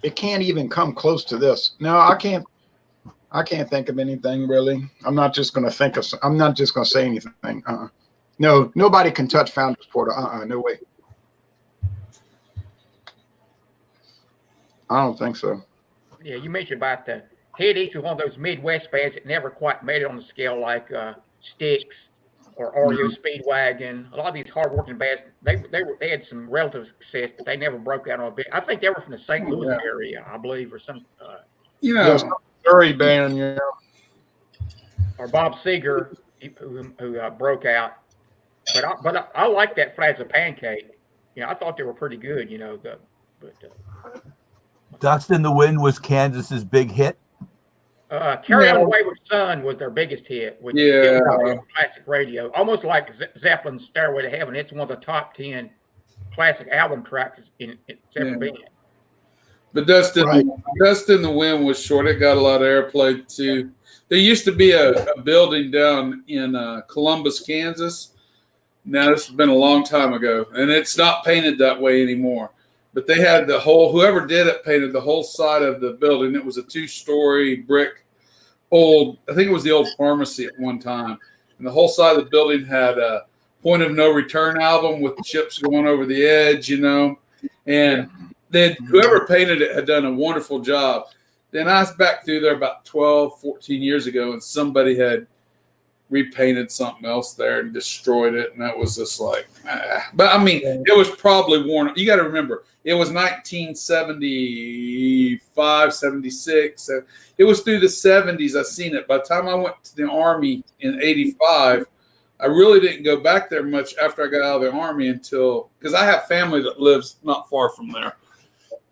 It can't even come close to this. No, I can't think of anything really. I'm not just going to say anything. No, nobody can touch Founders Porter. No way. I don't think so. Yeah, you mentioned about the Head East was one of those Midwest bands that never quite made it on the scale like Styx or REO Speedwagon. A lot of these hardworking bands, they had some relative success, but they never broke out on a bit. I think they were from the St. Louis area, I believe, or some. Missouri band, or Bob Seger, who broke out. But I like that Flat as a Pancake. I thought they were pretty good. Dust in the Wind was Kansas's big hit. Carry On Wayward Son was their biggest hit, which is classic radio, almost like Zeppelin's Stairway to Heaven. It's one of the top 10 classic album tracks it's ever been. But Dust in the Wind was short. It got a lot of airplay too. There used to be a building down in Columbus, Kansas. Now, this has been a long time ago, and it's not painted that way anymore. But they had whoever did it painted the whole side of the building. It was a 2-story brick I think it was the old pharmacy at one time. And the whole side of the building had a Point of No Return album with ships going over the edge, And then whoever painted it had done a wonderful job. Then I was back through there about 12, 14 years ago, and somebody had repainted something else there and destroyed it. And that was just like, But I mean, it was probably worn. You got to remember, it was 1975, 76. It was through the 70s I seen it. By the time I went to the Army in 85, I really didn't go back there much after I got out of the Army because I have family that lives not far from there.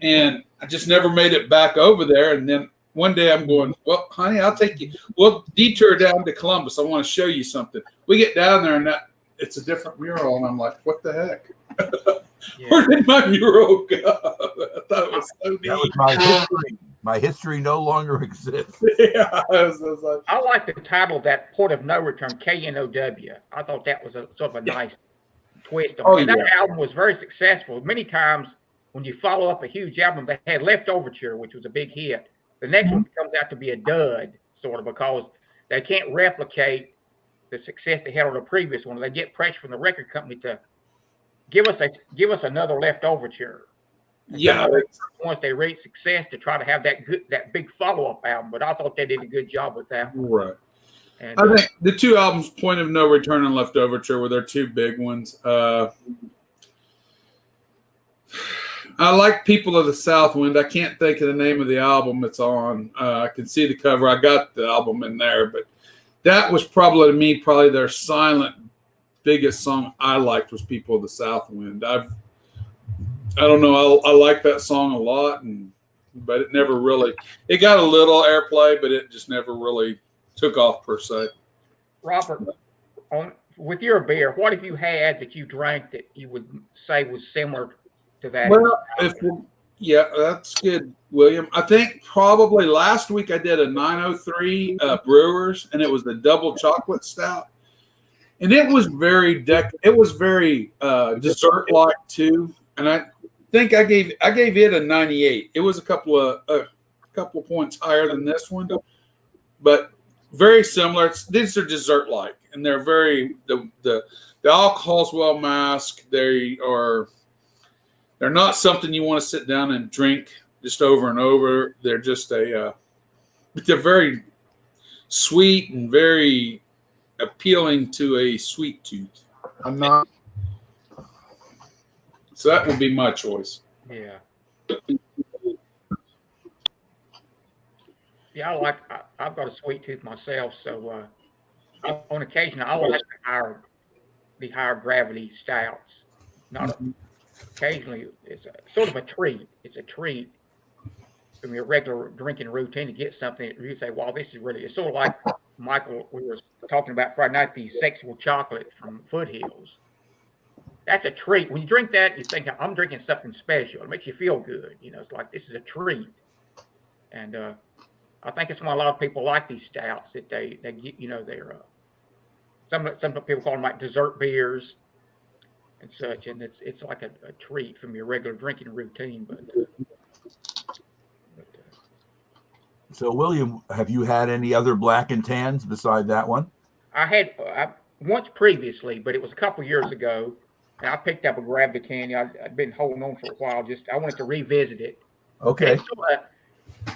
And I just never made it back over there. And then one day I'm going, well, honey, I'll take you. We'll detour down to Columbus. I want to show you something. We get down there and it's a different mural. And I'm like, what the heck? Where did my mural go? I thought it was so neat. That was my history. My history no longer exists. Yeah, I like the title, that Port of No Return, KNOW. I thought that was sort of a nice twist. That album was very successful. Many times when you follow up a huge album, they had Left Overture, which was a big hit. The next one comes out to be a dud, sort of, because they can't replicate the success they had on the previous one. They get pressure from the record company to give us another Left Overture. Yeah. Once they reach success, to try to have that big follow-up album. But I thought they did a good job with that one. Right. And, I think the two albums, Point of No Return and Left Overture, were their two big ones. I like People of the Southwind. I can't think of the name of the album it's on. I can see the cover. I got the album in there, but that was probably their silent biggest song I liked was People of the Southwind. I don't know. I like that song a lot, but it never really. It got a little airplay, but it just never really took off per se. Robert, with your beer, what have you had that you drank that you would say was similar to that? Well, that's good, William. I think probably last week I did a 903 Brewers, and it was the double chocolate stout. And it was very dessert like too. And I think I gave it a 98. It was a couple of points higher than this one, but very similar. These are dessert like, and they're very the alcohol's well masked. They're not something you want to sit down and drink just over and over. They're just they're very sweet and very appealing to a sweet tooth. I'm not. So that would be my choice. Yeah. Yeah, I've got a sweet tooth myself, so on occasion I will have to the higher gravity stouts. Occasionally it's sort of a treat. It's a treat from your regular drinking routine to get something that you say, "Wow, this is really." It's sort of like Michael, we were talking about Friday night, the sexual chocolate from Foothills. That's a treat. When you drink that, you think, "I'm drinking something special." It makes you feel good. It's like this is a treat, and I think it's why a lot of people like these stouts that they get. They're some people call them like dessert beers and such, and it's like a treat from your regular drinking routine. But So, William, have you had any other black and tans beside that one? I had once previously, but it was a couple years ago, and I picked up a Gravity Canyon. I'd been holding on for a while. I wanted to revisit it. Okay.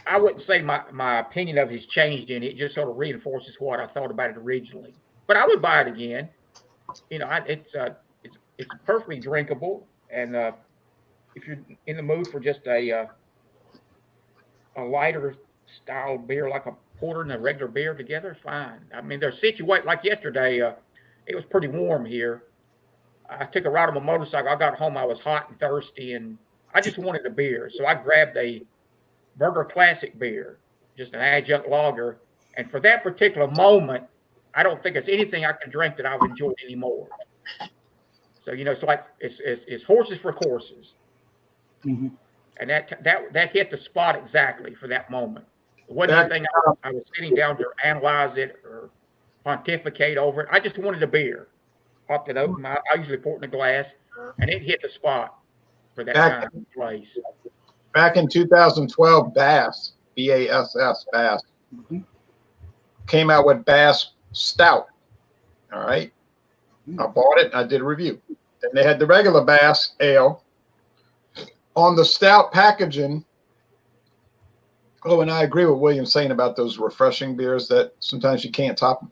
I wouldn't say my opinion of it has changed in it. It just sort of reinforces what I thought about it originally. But I would buy it again. It's perfectly drinkable, and if you're in the mood for just a lighter style beer, like a porter and a regular beer together, fine. I mean, they're situated like yesterday. It was pretty warm here. I took a ride on my motorcycle. I got home. I was hot and thirsty, and I just wanted a beer. So I grabbed a Burger Classic beer, just an adjunct lager. And for that particular moment, I don't think it's anything I can drink that I would enjoy anymore. So it's like it's horses for courses, Mm-hmm. and that hit the spot exactly for that moment. It wasn't anything I was sitting down to analyze it or pontificate over it. I just wanted a beer. Popped it open. I usually pour it in a glass, and it hit the spot for that time and place. Back in 2012, Bass, B-A-S-S, Bass, came out with Bass Stout. All right. I bought it. I did a review. Then they had the regular Bass Ale. On the Stout packaging, and I agree with William saying about those refreshing beers that sometimes you can't top them.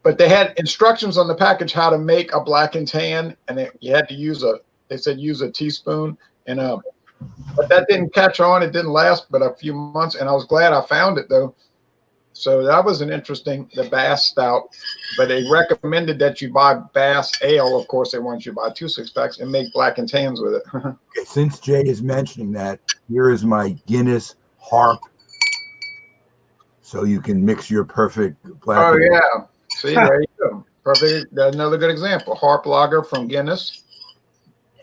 But they had instructions on the package how to make a black and tan, and you had to use use a teaspoon. And but that didn't catch on. It didn't last but a few months, and I was glad I found it though. So that was the Bass Stout. But they recommended that you buy Bass Ale. Of course, they want you to buy 2 6-packs and make black and tans with it. Okay, since Jay is mentioning that, here is my Guinness Harp. So you can mix your perfect black. Oh, yeah. See, there you go. Perfect. That's another good example. Harp Lager from Guinness.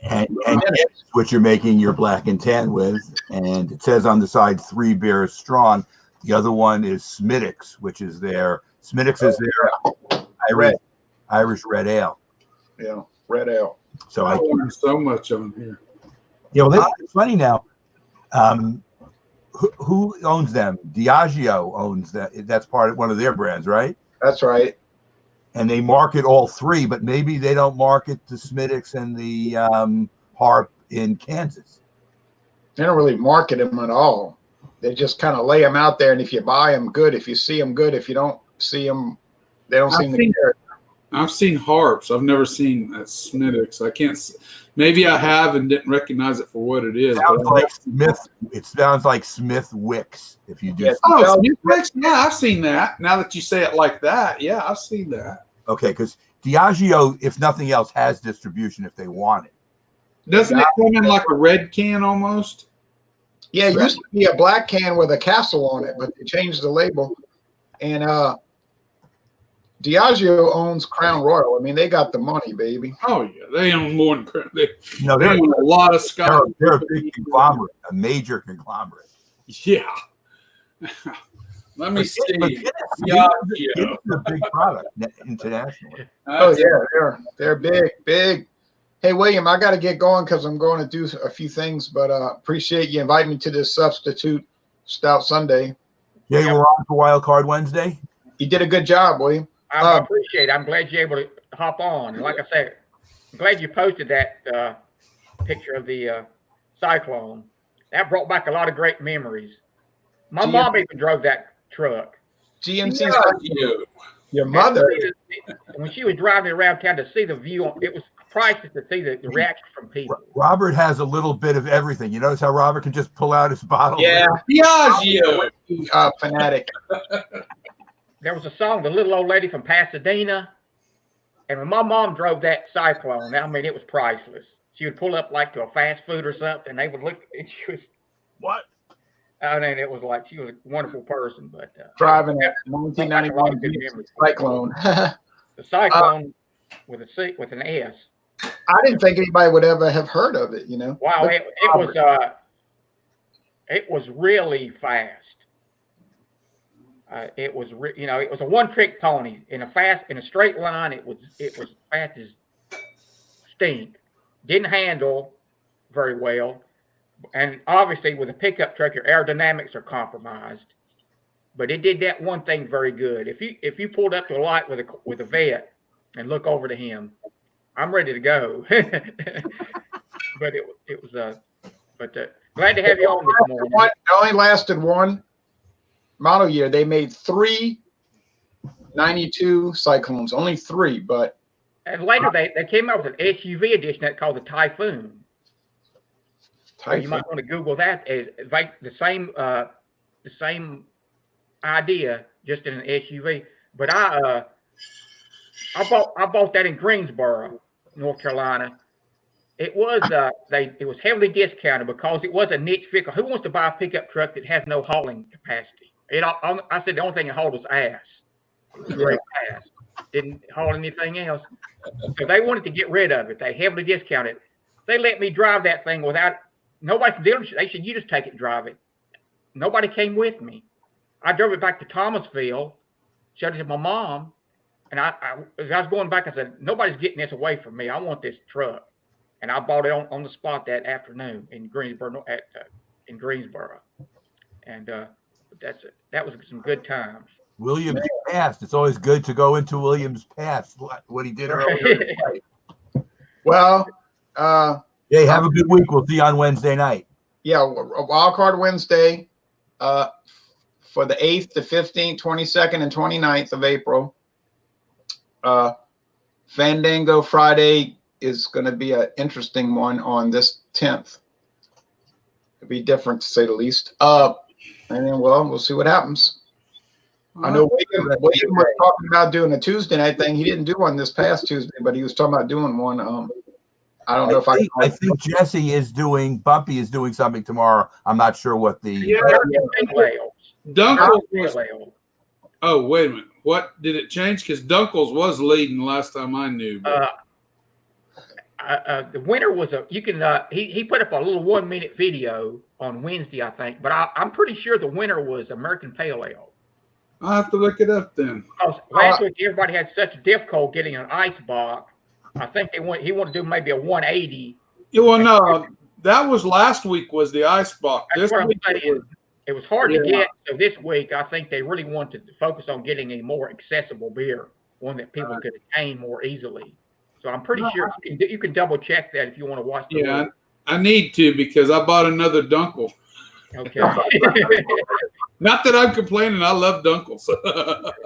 And that's what you're making your black and tan with. And it says on the side 3 beers strong. The other one is Smithwick's, which is their Irish red ale. Yeah, red ale. So I learned so much on here. It's funny now. Who owns them? Diageo owns that. That's part of one of their brands, right? That's right. And they market all 3, but maybe they don't market the Smithwick's and the Harp in Kansas. They don't really market them at all. They just kind of lay them out there, and if you buy them, good. If you see them, good. If you don't see them, they don't seem to care. I've seen Harps. I've never seen that Smithwick's. I can't. Maybe I have and didn't recognize it for what it is. It sounds like Smithwick's. If you do. Smithwick's. Yeah, I've seen that. Now that you say it like that, yeah, I've seen that. Okay, because Diageo, if nothing else, has distribution if they want it. Doesn't it come in like a red can almost? Yeah, it used to be a black can with a castle on it, but they changed the label. And Diageo owns Crown Royal. I mean, they got the money, baby. Oh, yeah. They own more than Crown. They they're own a lot of Scotch. They're a big conglomerate, a major conglomerate. Yeah. Let me see. Guinness Yeah, is a big product internationally. Oh yeah, they're big. Hey William, I got to get going because I'm going to do a few things, but appreciate you inviting me to this substitute Stout Sunday. Jay, we're on for Wild Card Wednesday. You did a good job, William. I appreciate it. I'm glad you're able to hop on. And like I said, I'm glad you posted that picture of the cyclone. That brought back a lot of great memories. My mom even drove that truck. GMC's your And mother. when she was driving around town to see the view, it was priceless to see the reaction from people. Robert has a little bit of everything. You notice how Robert can just pull out his bottle? Yeah, Diageo. Fanatic. There was a song, The Little Old Lady from Pasadena. And when my mom drove that Cyclone, I mean, it was priceless. She would pull up like to a fast food or something, and they would look, and she was, What? I mean, it was like, she was a wonderful person, but. Driving that 1991 Cyclone. The Cyclone with a C, with an S. I didn't think anybody would ever have heard of it, you know. Wow, it was really fast. It was it was a one-trick pony in a straight line. It was fast as stink. Didn't handle very well, and obviously with a pickup truck, your aerodynamics are compromised. But it did that one thing very good. If you pulled up to a light with a vet and look over to him, I'm ready to go. But it was glad to have you on this morning. It only lasted one model year. They made 3 92 Cyclones, only 3, but and later they came out with an SUV edition that called the Typhoon. So you might want to Google that. It's like the same idea, just in an SUV. But I bought that in Greensboro, North Carolina. It was it was heavily discounted because it was a niche vehicle. Who wants to buy a pickup truck that has no hauling capacity? I said the only thing it hauled was ass. It was great ass. Didn't haul anything else. So they wanted to get rid of it. They heavily discounted. They let me drive that thing without nobody from the dealership. They said, "You just take it and drive it." Nobody came with me. I drove it back to Thomasville, showed it to my mom, and as I was going back, I said, "Nobody's getting this away from me. I want this truck." And I bought it on the spot that afternoon in Greensboro. And that was some good times. Williams past. It's always good to go into Williams past. What he did earlier. well, Hey, have a good week. We'll see you on Wednesday night. Yeah, Wild Card Wednesday for the 8th, the 15th, 22nd, and 29th of April. Fandango Friday is going to be an interesting one on this 10th. It'll be different to say the least. And then, we'll see what happens. I know William was talking about doing a Tuesday night thing. He didn't do one this past Tuesday, but he was talking about doing one. I don't know if I think Jesse is doing, Bumpy is doing something tomorrow. I'm not sure what the. Dunkles was. Oh, wait a minute. What did it change? Because Dunkles was leading last time I knew. The winner was he put up a little 1-minute video on Wednesday, I think, but I'm pretty sure the winner was American Pale Ale. I'll have to look it up then. Because last week everybody had such difficulty getting an ice box. I think he wanted to do maybe a 180. Yeah, well, no, that was last week was the ice box. That's what I'm saying. It was hard to get. So this week, I think they really wanted to focus on getting a more accessible beer, one that people could attain more easily. So I'm pretty sure you can double check that if you want to watch the Yeah, I need to because I bought another Dunkel. Okay. Not that I'm complaining. I love Dunkels.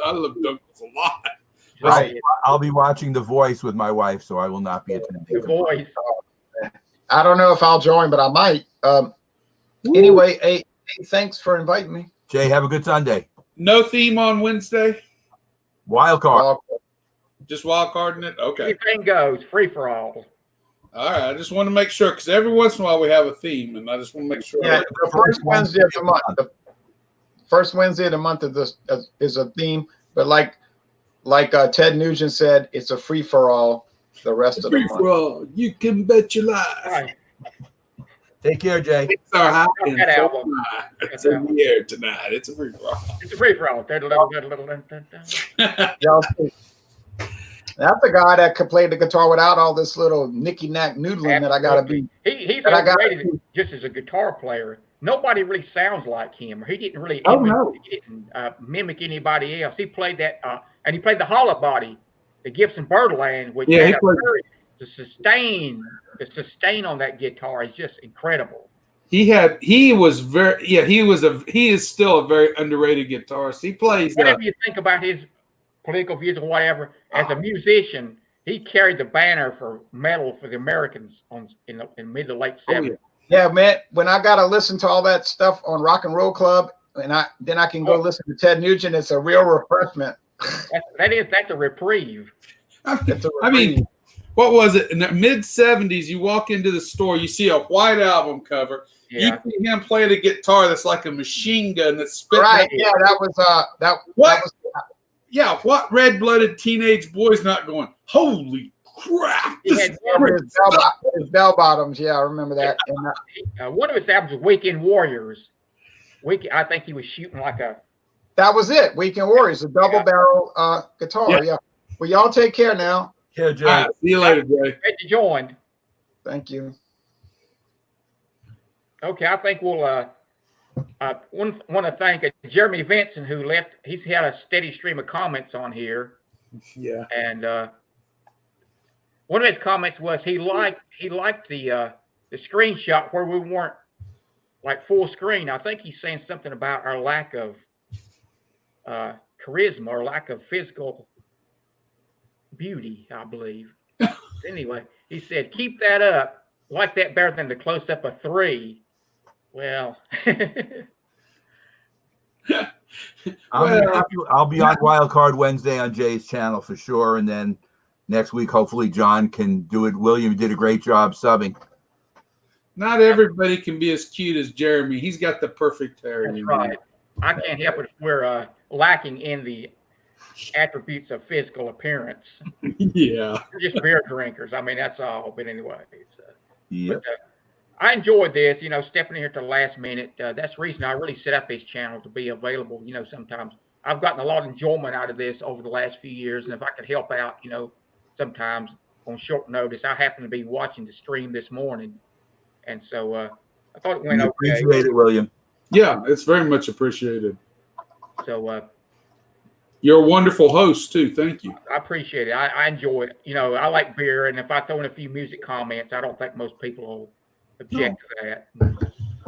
I love Dunkels a lot. Right. I'll be watching The Voice with my wife, so I will not be attending. The Voice. I don't know if I'll join, but I might. Anyway, hey, thanks for inviting me. Jay, have a good Sunday. No theme on Wednesday? Wild card. Just wild carding it? Okay. Anything goes. Free for all. All right. I just want to make sure because every once in a while we have a theme, and I just want to make sure. Yeah, the first Wednesday of the month. The first Wednesday of the month is a theme, but like Ted Nugent said, it's a free for all. The rest of the month. Free for all. You can bet your life. All right. Take care, Jay. It's our high Got and that so album. high. It's in the air tonight. It's a free for all. It's a free for all. Y'all see, that's the guy that could play the guitar without all this little nicky knack noodling that I gotta be. He's that I gotta underrated be. just as a guitar player. Nobody really sounds like him. He didn't really Oh, no. mimic anybody else. He played that, and he played the hollow body, the Gibson Birdland, which Yeah, had he a played- the sustain on that guitar is just incredible. He is still a very underrated guitarist. He plays Whatever you think about his political views or whatever, as a musician, he carried the banner for metal for the Americans in mid to late 70s. Yeah, man. When I gotta listen to all that stuff on Rock and Roll Club, and I can go listen to Ted Nugent, it's a real refreshment. That's a reprieve. I mean, what was it? In the mid 70s, you walk into the store, you see a white album cover. Yeah. You see him play the guitar that's like a machine gun that's spitting. Right. Yeah, that was Yeah, what red-blooded teenage boy's not going, holy crap. He This had is his bell bottoms. Yeah, I remember that. And one of his albums was Weekend Warriors. I think he was shooting like a. that was it. Weekend Warriors, a double barrel guitar. Yeah. Well, y'all take care now. Here, Jay. All right, see you later, Jay. Glad you joined. Thank you. Okay, I think we'll want to thank Jeremy Vinson, who left. He's had a steady stream of comments on here. Yeah. And one of his comments was he liked the screenshot where we weren't like full screen. I think he's saying something about our lack of charisma or lack of physical beauty, I believe. Anyway, he said, keep that up. Like that better than the close up of 3. Well, I'll be on Wild Card Wednesday on Jay's channel for sure, and then next week hopefully John can do it. William did a great job subbing. Not everybody can be as cute as Jeremy. He's got the perfect hair. that's right. I can't help it if we're lacking in the attributes of physical appearance. Yeah. We're just beer drinkers. I mean, that's all. But anyway, Yep. I enjoyed this, stepping in here to the last minute. That's the reason I really set up this channel to be available. Sometimes I've gotten a lot of enjoyment out of this over the last few years. And if I could help out, sometimes on short notice, I happened to be watching the stream this morning. And so I thought it went okay. Appreciate it, William. Yeah, it's very much appreciated. So you're a wonderful host, too. Thank you. I appreciate it. I enjoy it. I like beer. And if I throw in a few music comments, I don't think most people will object to that.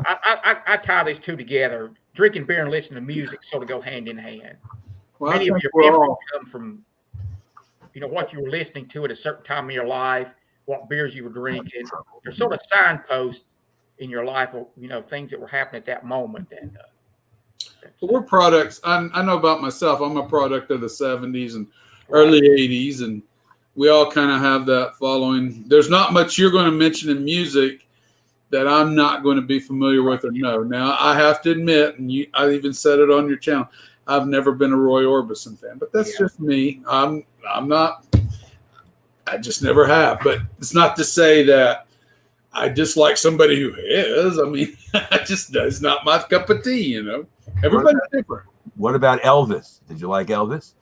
I tie these two together. Drinking beer and listening to music sort of go hand in hand. Well, Many I of think your we're memories all, come from, what you were listening to at a certain time in your life, what beers you were drinking. They're sort of signposts in your life, of, things that were happening at that moment. And well, we're products. I know about myself. I'm a product of the 70s and early 80s, and we all kind of have that following. There's not much you're going to mention in music that I'm not going to be familiar with or know. Now, I have to admit, and I even said it on your channel, I've never been a Roy Orbison fan, but that's just me. I'm not. I just never have. But it's not to say that I dislike somebody who is. I mean, it's not my cup of tea, Everybody's different. What about Elvis? Did you like Elvis?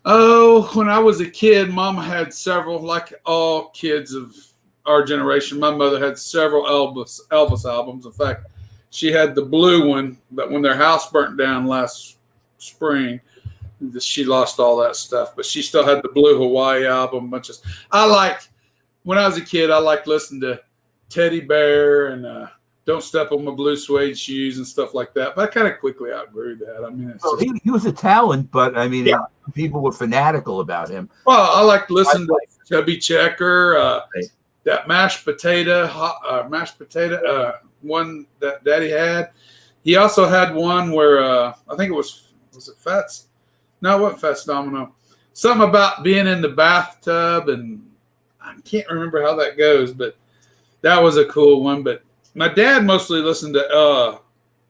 Oh, when I was a kid, Mom had several, like all kids of our generation. My mother had several Elvis albums. In fact, she had the blue one, but when their house burnt down last spring, she lost all that stuff. But she still had the blue Hawaii album. When I was a kid, I liked listening to Teddy Bear and Don't Step on My Blue Suede Shoes and stuff like that. But I kind of quickly outgrew that. I mean, He was a talent, but I mean, people were fanatical about him. Well, I like to listen to Chubby Checker, that mashed potato one that Daddy had. He also had one where I think it was it Fats? No, it wasn't Fats Domino. Something about being in the bathtub, and I can't remember how that goes, but that was a cool one. But my dad mostly listened to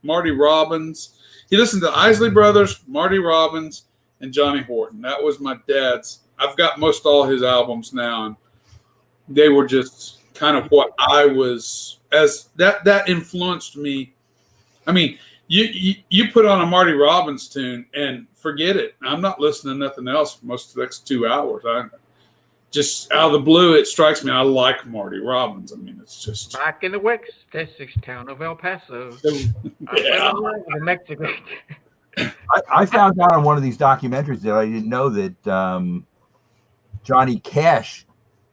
Marty Robbins. He listened to Isley Brothers, Marty Robbins, and Johnny Horton. That was my dad's. I've got most all his albums now, and they were just kind of what I was as that influenced me. I mean, you put on a Marty Robbins tune and forget it. I'm not listening to nothing else for most of the next 2 hours. I just out of the blue, it strikes me. I like Marty Robbins. I mean, it's just Back in the West Texas town of El Paso. yeah. In Mexico. I found out on one of these documentaries that I didn't know that Johnny Cash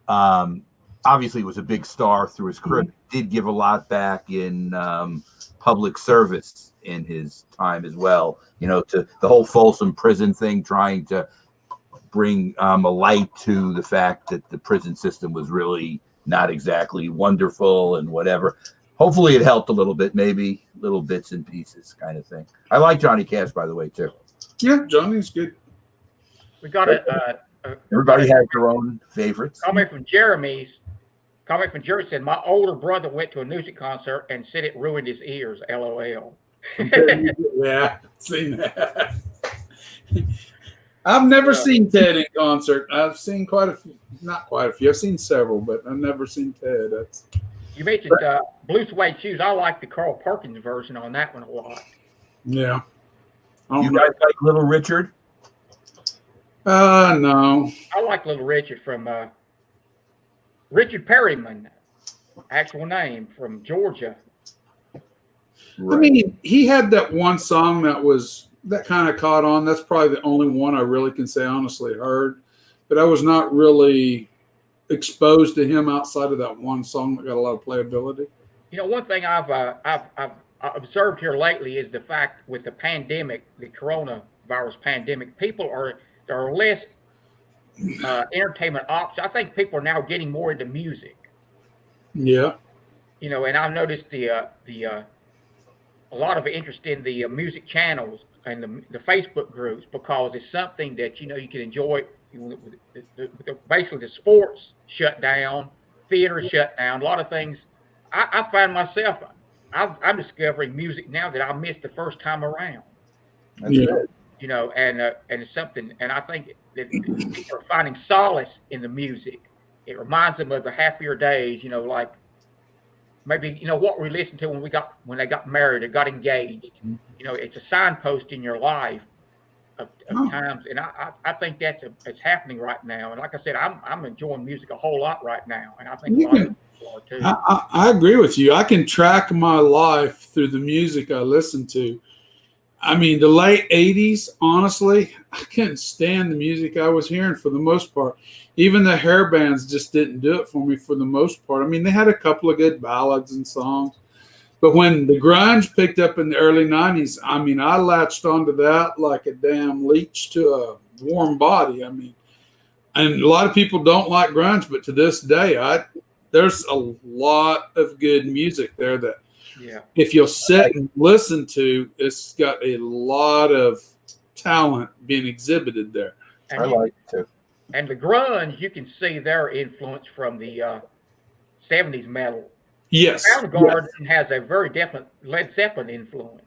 obviously was a big star through his career. Did give a lot back in public service in his time as well. You know, to the whole Folsom Prison thing, trying to bring a light to the fact that the prison system was really not exactly wonderful and whatever. Hopefully it helped a little bit, maybe little bits and pieces kind of thing. I like Johnny Cash, by the way, too. Yeah, Johnny's good. We got Everybody has their own favorites. comment from Jeremy said, my older brother went to a music concert and said it ruined his ears. LOL. Yeah, seen that. I've never seen Ted in concert. I've seen quite a few, not quite a few. I've seen several, but I've never seen Ted. You mentioned Blue Suede Shoes. I like the Carl Perkins version on that one a lot. Yeah. You guys like Little Richard? No. I like Little Richard from Richard Perryman, actual name, from Georgia. Right. I mean, he had that one song that kind of caught on. That's probably the only one I really can say honestly heard. But I was not really exposed to him outside of that one song that got a lot of playability. You know, one thing I've observed here lately is the fact with the pandemic, the coronavirus pandemic, there are less entertainment options. I think people are now getting more into music. Yeah. You know, and I've noticed a lot of interest in the music channels and the Facebook groups, because it's something that, you know, you can enjoy. Basically, the sports shut down, theater shut down, a lot of things. I find myself, I'm discovering music now that I missed the first time around. That's good. You know, and it's something, and I think that people are finding solace in the music. It reminds them of the happier days, you know, like maybe, you know, what we listened to when they got married or got engaged. You know, it's a signpost in your life of times, and I think it's happening right now. And like I said, I'm enjoying music a whole lot right now, and I think a lot of people are too. I agree with you. I can track my life through the music I listen to. I mean, the late 80s, honestly, I couldn't stand the music I was hearing for the most part. Even the hair bands just didn't do it for me for the most part. I mean, they had a couple of good ballads and songs. But when the grunge picked up in the early 90s, I mean, I latched onto that like a damn leech to a warm body. I mean, and a lot of people don't like grunge, but to this day, there's a lot of good music there that if you'll sit and listen to, it's got a lot of talent being exhibited there. And I like it too. And the grunge, you can see their influence from the 70s metal. Yes. Soundgarden has a very definite Led Zeppelin influence.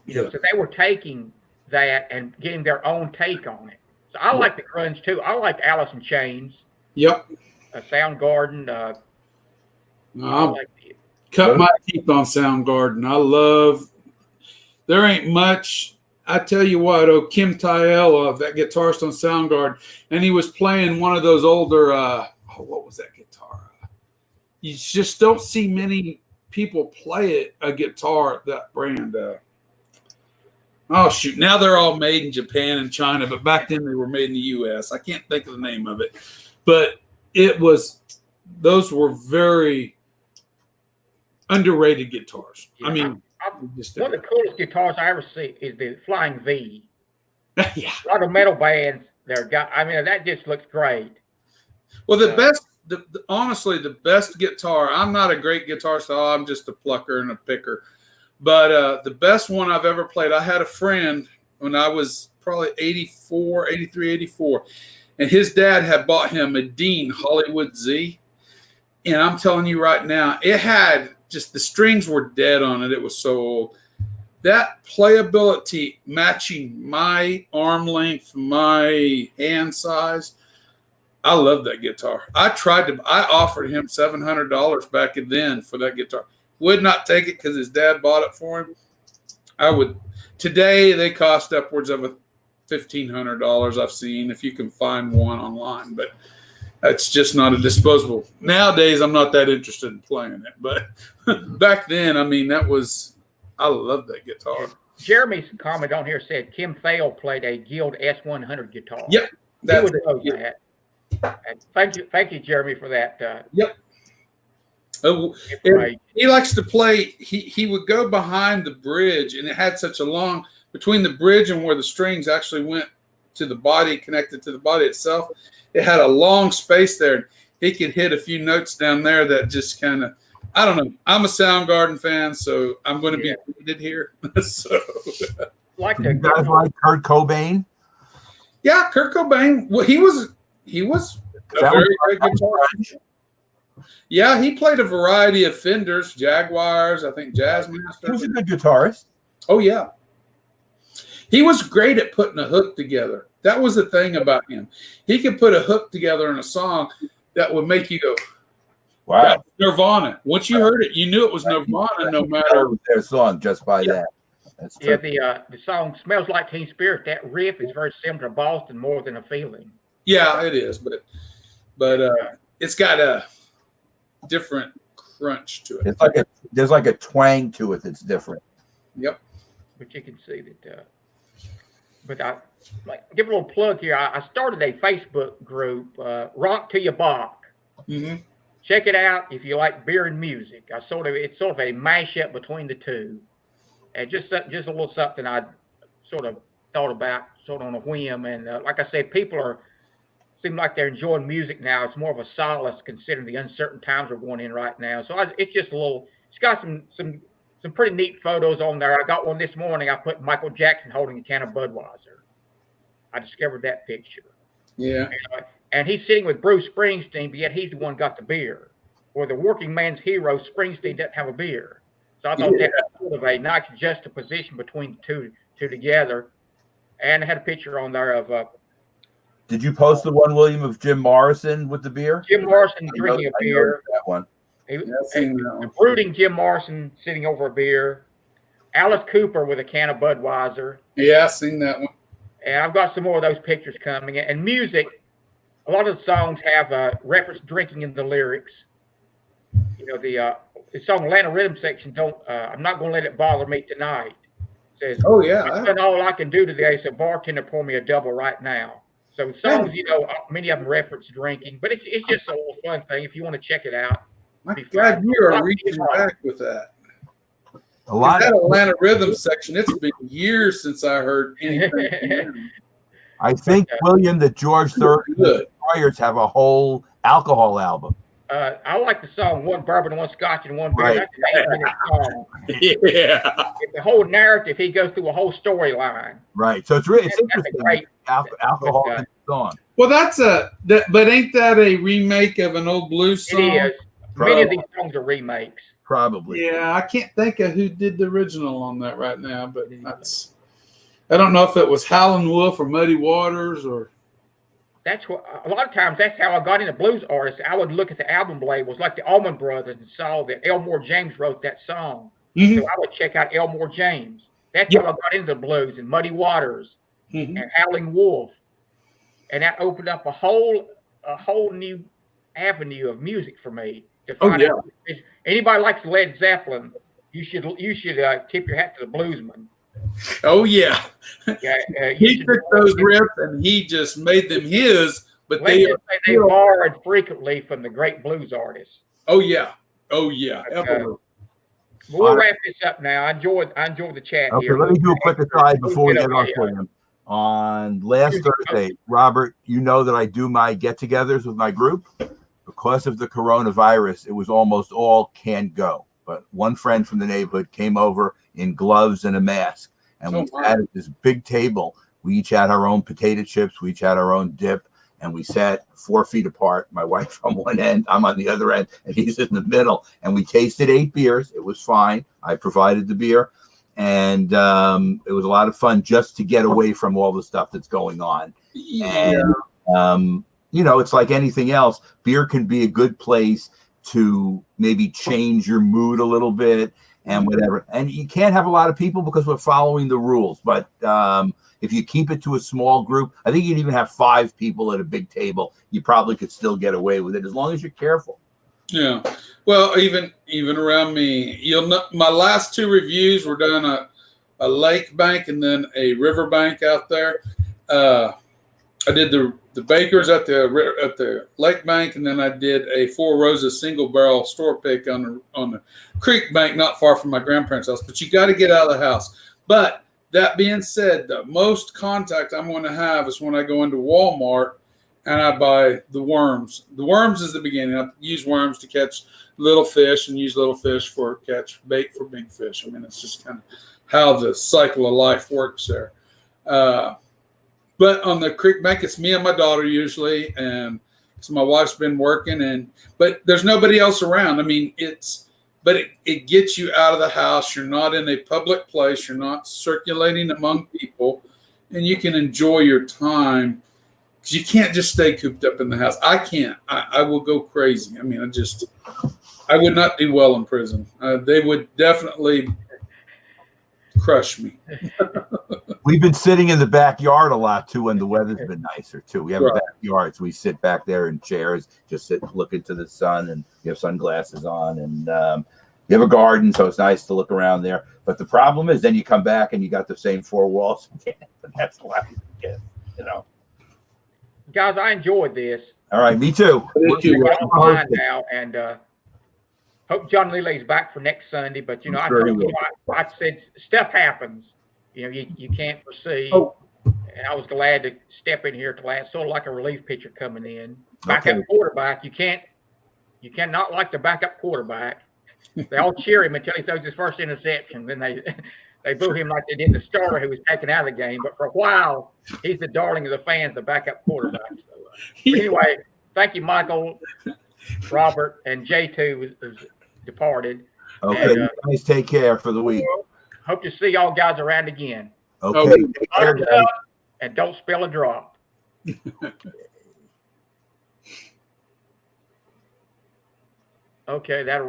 You know, so they were taking that and getting their own take on it. So I like the grunge too. I like Alice in Chains. Yep. Soundgarden. I like the, cut my teeth on Soundgarden. There ain't much. I tell you what, Kim Tael, that guitarist on Soundgarden, and he was playing one of those older, what was that guitar? You just don't see many people play a guitar, that brand. Oh, shoot. Now they're all made in Japan and China, but back then they were made in the U.S. I can't think of the name of it. But those were very underrated guitars. Yeah, I mean, one of the coolest guitars I ever see is the Flying V. Yeah. A lot of metal bands that just looks great. Well, honestly, the best guitar, I'm not a great guitarist. I'm just a plucker and a picker. But the best one I've ever played, I had a friend when I was probably 83, 84, and his dad had bought him a Dean Hollywood Z. And I'm telling you right now, it had just the strings were dead on it. It was so old. That playability matching my arm length, my hand size, I love that guitar. I offered him $700 back then for that guitar. Would not take it because his dad bought it for him. Today they cost upwards of $1,500 I've seen, if you can find one online, but that's just not a disposable. Nowadays, I'm not that interested in playing it, but back then, I mean, I love that guitar. Jeremy's comment on here said Kim Thale played a Guild S100 guitar. Yep. He would know that. And thank you, Jeremy, for that. Yep. He likes to play. He would go behind the bridge, and it had such a long between the bridge and where the strings actually went to the body, connected to the body itself. It had a long space there. He could hit a few notes down there that just kind of, I don't know. I'm a Soundgarden fan, so I'm going to be treated here. So, you guys like Kurt Cobain? Yeah, Kurt Cobain. Well, he was a very great guitarist. Yeah, he played a variety of Fenders, Jaguars, I think Jazzmaster. He was a good guitarist. Oh, yeah. He was great at putting a hook together. That was the thing about him. He could put a hook together in a song that would make you go, wow. Nirvana. Once you heard it, you knew it was Nirvana no matter. Their song just by that. That's true. The song Smells Like Teen Spirit, that riff is very similar to Boston, More Than a Feeling. Yeah, it is, but it's got a different crunch to it. It's there's like a twang to it that's different. Yep. But you can see that. But I give a little plug here. I started a Facebook group, Rock to Your Bach. Mm-hmm. Check it out if you like beer and music. It's sort of a mashup between the two, and just a little something I sort of thought about, sort of on a whim. And like I said, people seem like they're enjoying music now. It's more of a solace considering the uncertain times we're going in right now. So it's just it's got some pretty neat photos on there. I got one this morning. I put Michael Jackson holding a can of Budweiser. I discovered that picture. Yeah. And he's sitting with Bruce Springsteen, but yet he's the one got the beer. Or the working man's hero, Springsteen, doesn't have a beer. So I thought that was sort of a nice juxtaposition between the two together. And I had a picture on there of Did you post the one, William, of Jim Morrison with the beer? Jim Morrison drinking a beer. That one. The brooding Jim Morrison sitting over a beer. Alice Cooper with a can of Budweiser. Yeah, I've seen that one. And I've got some more of those pictures coming. And music, a lot of the songs have reference drinking in the lyrics. You know, the song Atlanta Rhythm section, I'm not going to let it bother me tonight. It says, oh, yeah. I've done all I can do today, so bartender, pour me a double right now. So songs, many of them reference drinking, but it's just a little fun thing if you want to check it out. I'm glad you are reaching back with that. A lot that Atlanta Rhythm section, it's been years since I heard anything. I think, William, that George Thorogood Destroyers have a whole alcohol album. I like the song One Bourbon, One Scotch, and One Beer. Right. That's an 8-minute song. Yeah. The whole narrative, he goes through a whole storyline. Right. So it's really That's interesting. great Alcohol in the song. Well, but ain't that a remake of an old blues song? It is. Many of these songs are remakes. Probably. Yeah, I can't think of who did the original on that right now, but I don't know if it was Howlin' Wolf or Muddy Waters or. That's what a lot of times that's how I got into blues artists. I would look at the album labels like the Allman Brothers and saw that Elmore James wrote that song. Mm-hmm. So I would check out Elmore James. That's how I got into the blues and Muddy Waters and Howlin' Wolf. And that opened up a whole new avenue of music for me to find out. If anybody likes Led Zeppelin, you should tip your hat to the bluesman. Oh yeah, he took those riffs and he just made them his. But they borrowed frequently from the great blues artists. Oh yeah. We'll wrap this up now. I enjoyed the chat here. Let me do a quick aside before we get off for him. On last Thursday, Robert, you know that I do my get-togethers with my group. Because of the coronavirus, it was almost all can't go. But one friend from the neighborhood came over in gloves and a mask. And we sat at this big table. We each had our own potato chips. We each had our own dip. And we sat 4 feet apart. My wife on one end, I'm on the other end, and he's in the middle. And we tasted 8 beers. It was fine. I provided the beer. And it was a lot of fun just to get away from all the stuff that's going on. Yeah. And it's like anything else. Beer can be a good place to maybe change your mood a little bit and whatever. And you can't have a lot of people because we're following the rules. But if you keep it to a small group, I think you'd even have 5 people at a big table. You probably could still get away with it as long as you're careful. Yeah. Well, even around me, you'll know my last 2 reviews were done at a lake bank and then a river bank out there. I did the bakers at the lake bank, and then I did a Four Roses single barrel store pick on the creek bank, not far from my grandparents' house. But you got to get out of the house. But that being said, the most contact I'm going to have is when I go into Walmart and I buy the worms. The worms is the beginning. I use worms to catch little fish and use little fish for catch bait for big fish. I mean, it's just kind of how the cycle of life works there. But on the creek bank, it's me and my daughter usually, and so my wife's been working, but there's nobody else around. I mean, it gets you out of the house. You're not in a public place. You're not circulating among people, and you can enjoy your time because you can't just stay cooped up in the house. I can't. I will go crazy. I mean, I would not do well in prison. They would definitely crush me. We've been sitting in the backyard a lot too when the weather's been nicer too. We have a backyard, so we sit back there in chairs, just sit, look into the sun, and you have sunglasses on, and you have a garden, so it's nice to look around there. But the problem is, then you come back and you got the same 4 walls again. That's life, Guys, I enjoyed this. All right, me too. Thank you. We're online now, and hope John Lele's back for next Sunday. But I said stuff happens. You can't foresee. And I was glad to step in here to last, sort of like a relief pitcher coming in. Backup quarterback, you cannot like the backup quarterback. They all cheer him until he throws his first interception. Then they boo him like they did the starter who was taken out of the game. But for a while, he's the darling of the fans, the backup quarterback. So, anyway, thank you, Michael, Robert, and J2 is departed. Okay, you guys take care for the week. Hope to see y'all guys around again. Okay, take care, guys. And don't spill a drop. Okay, that'll wrap.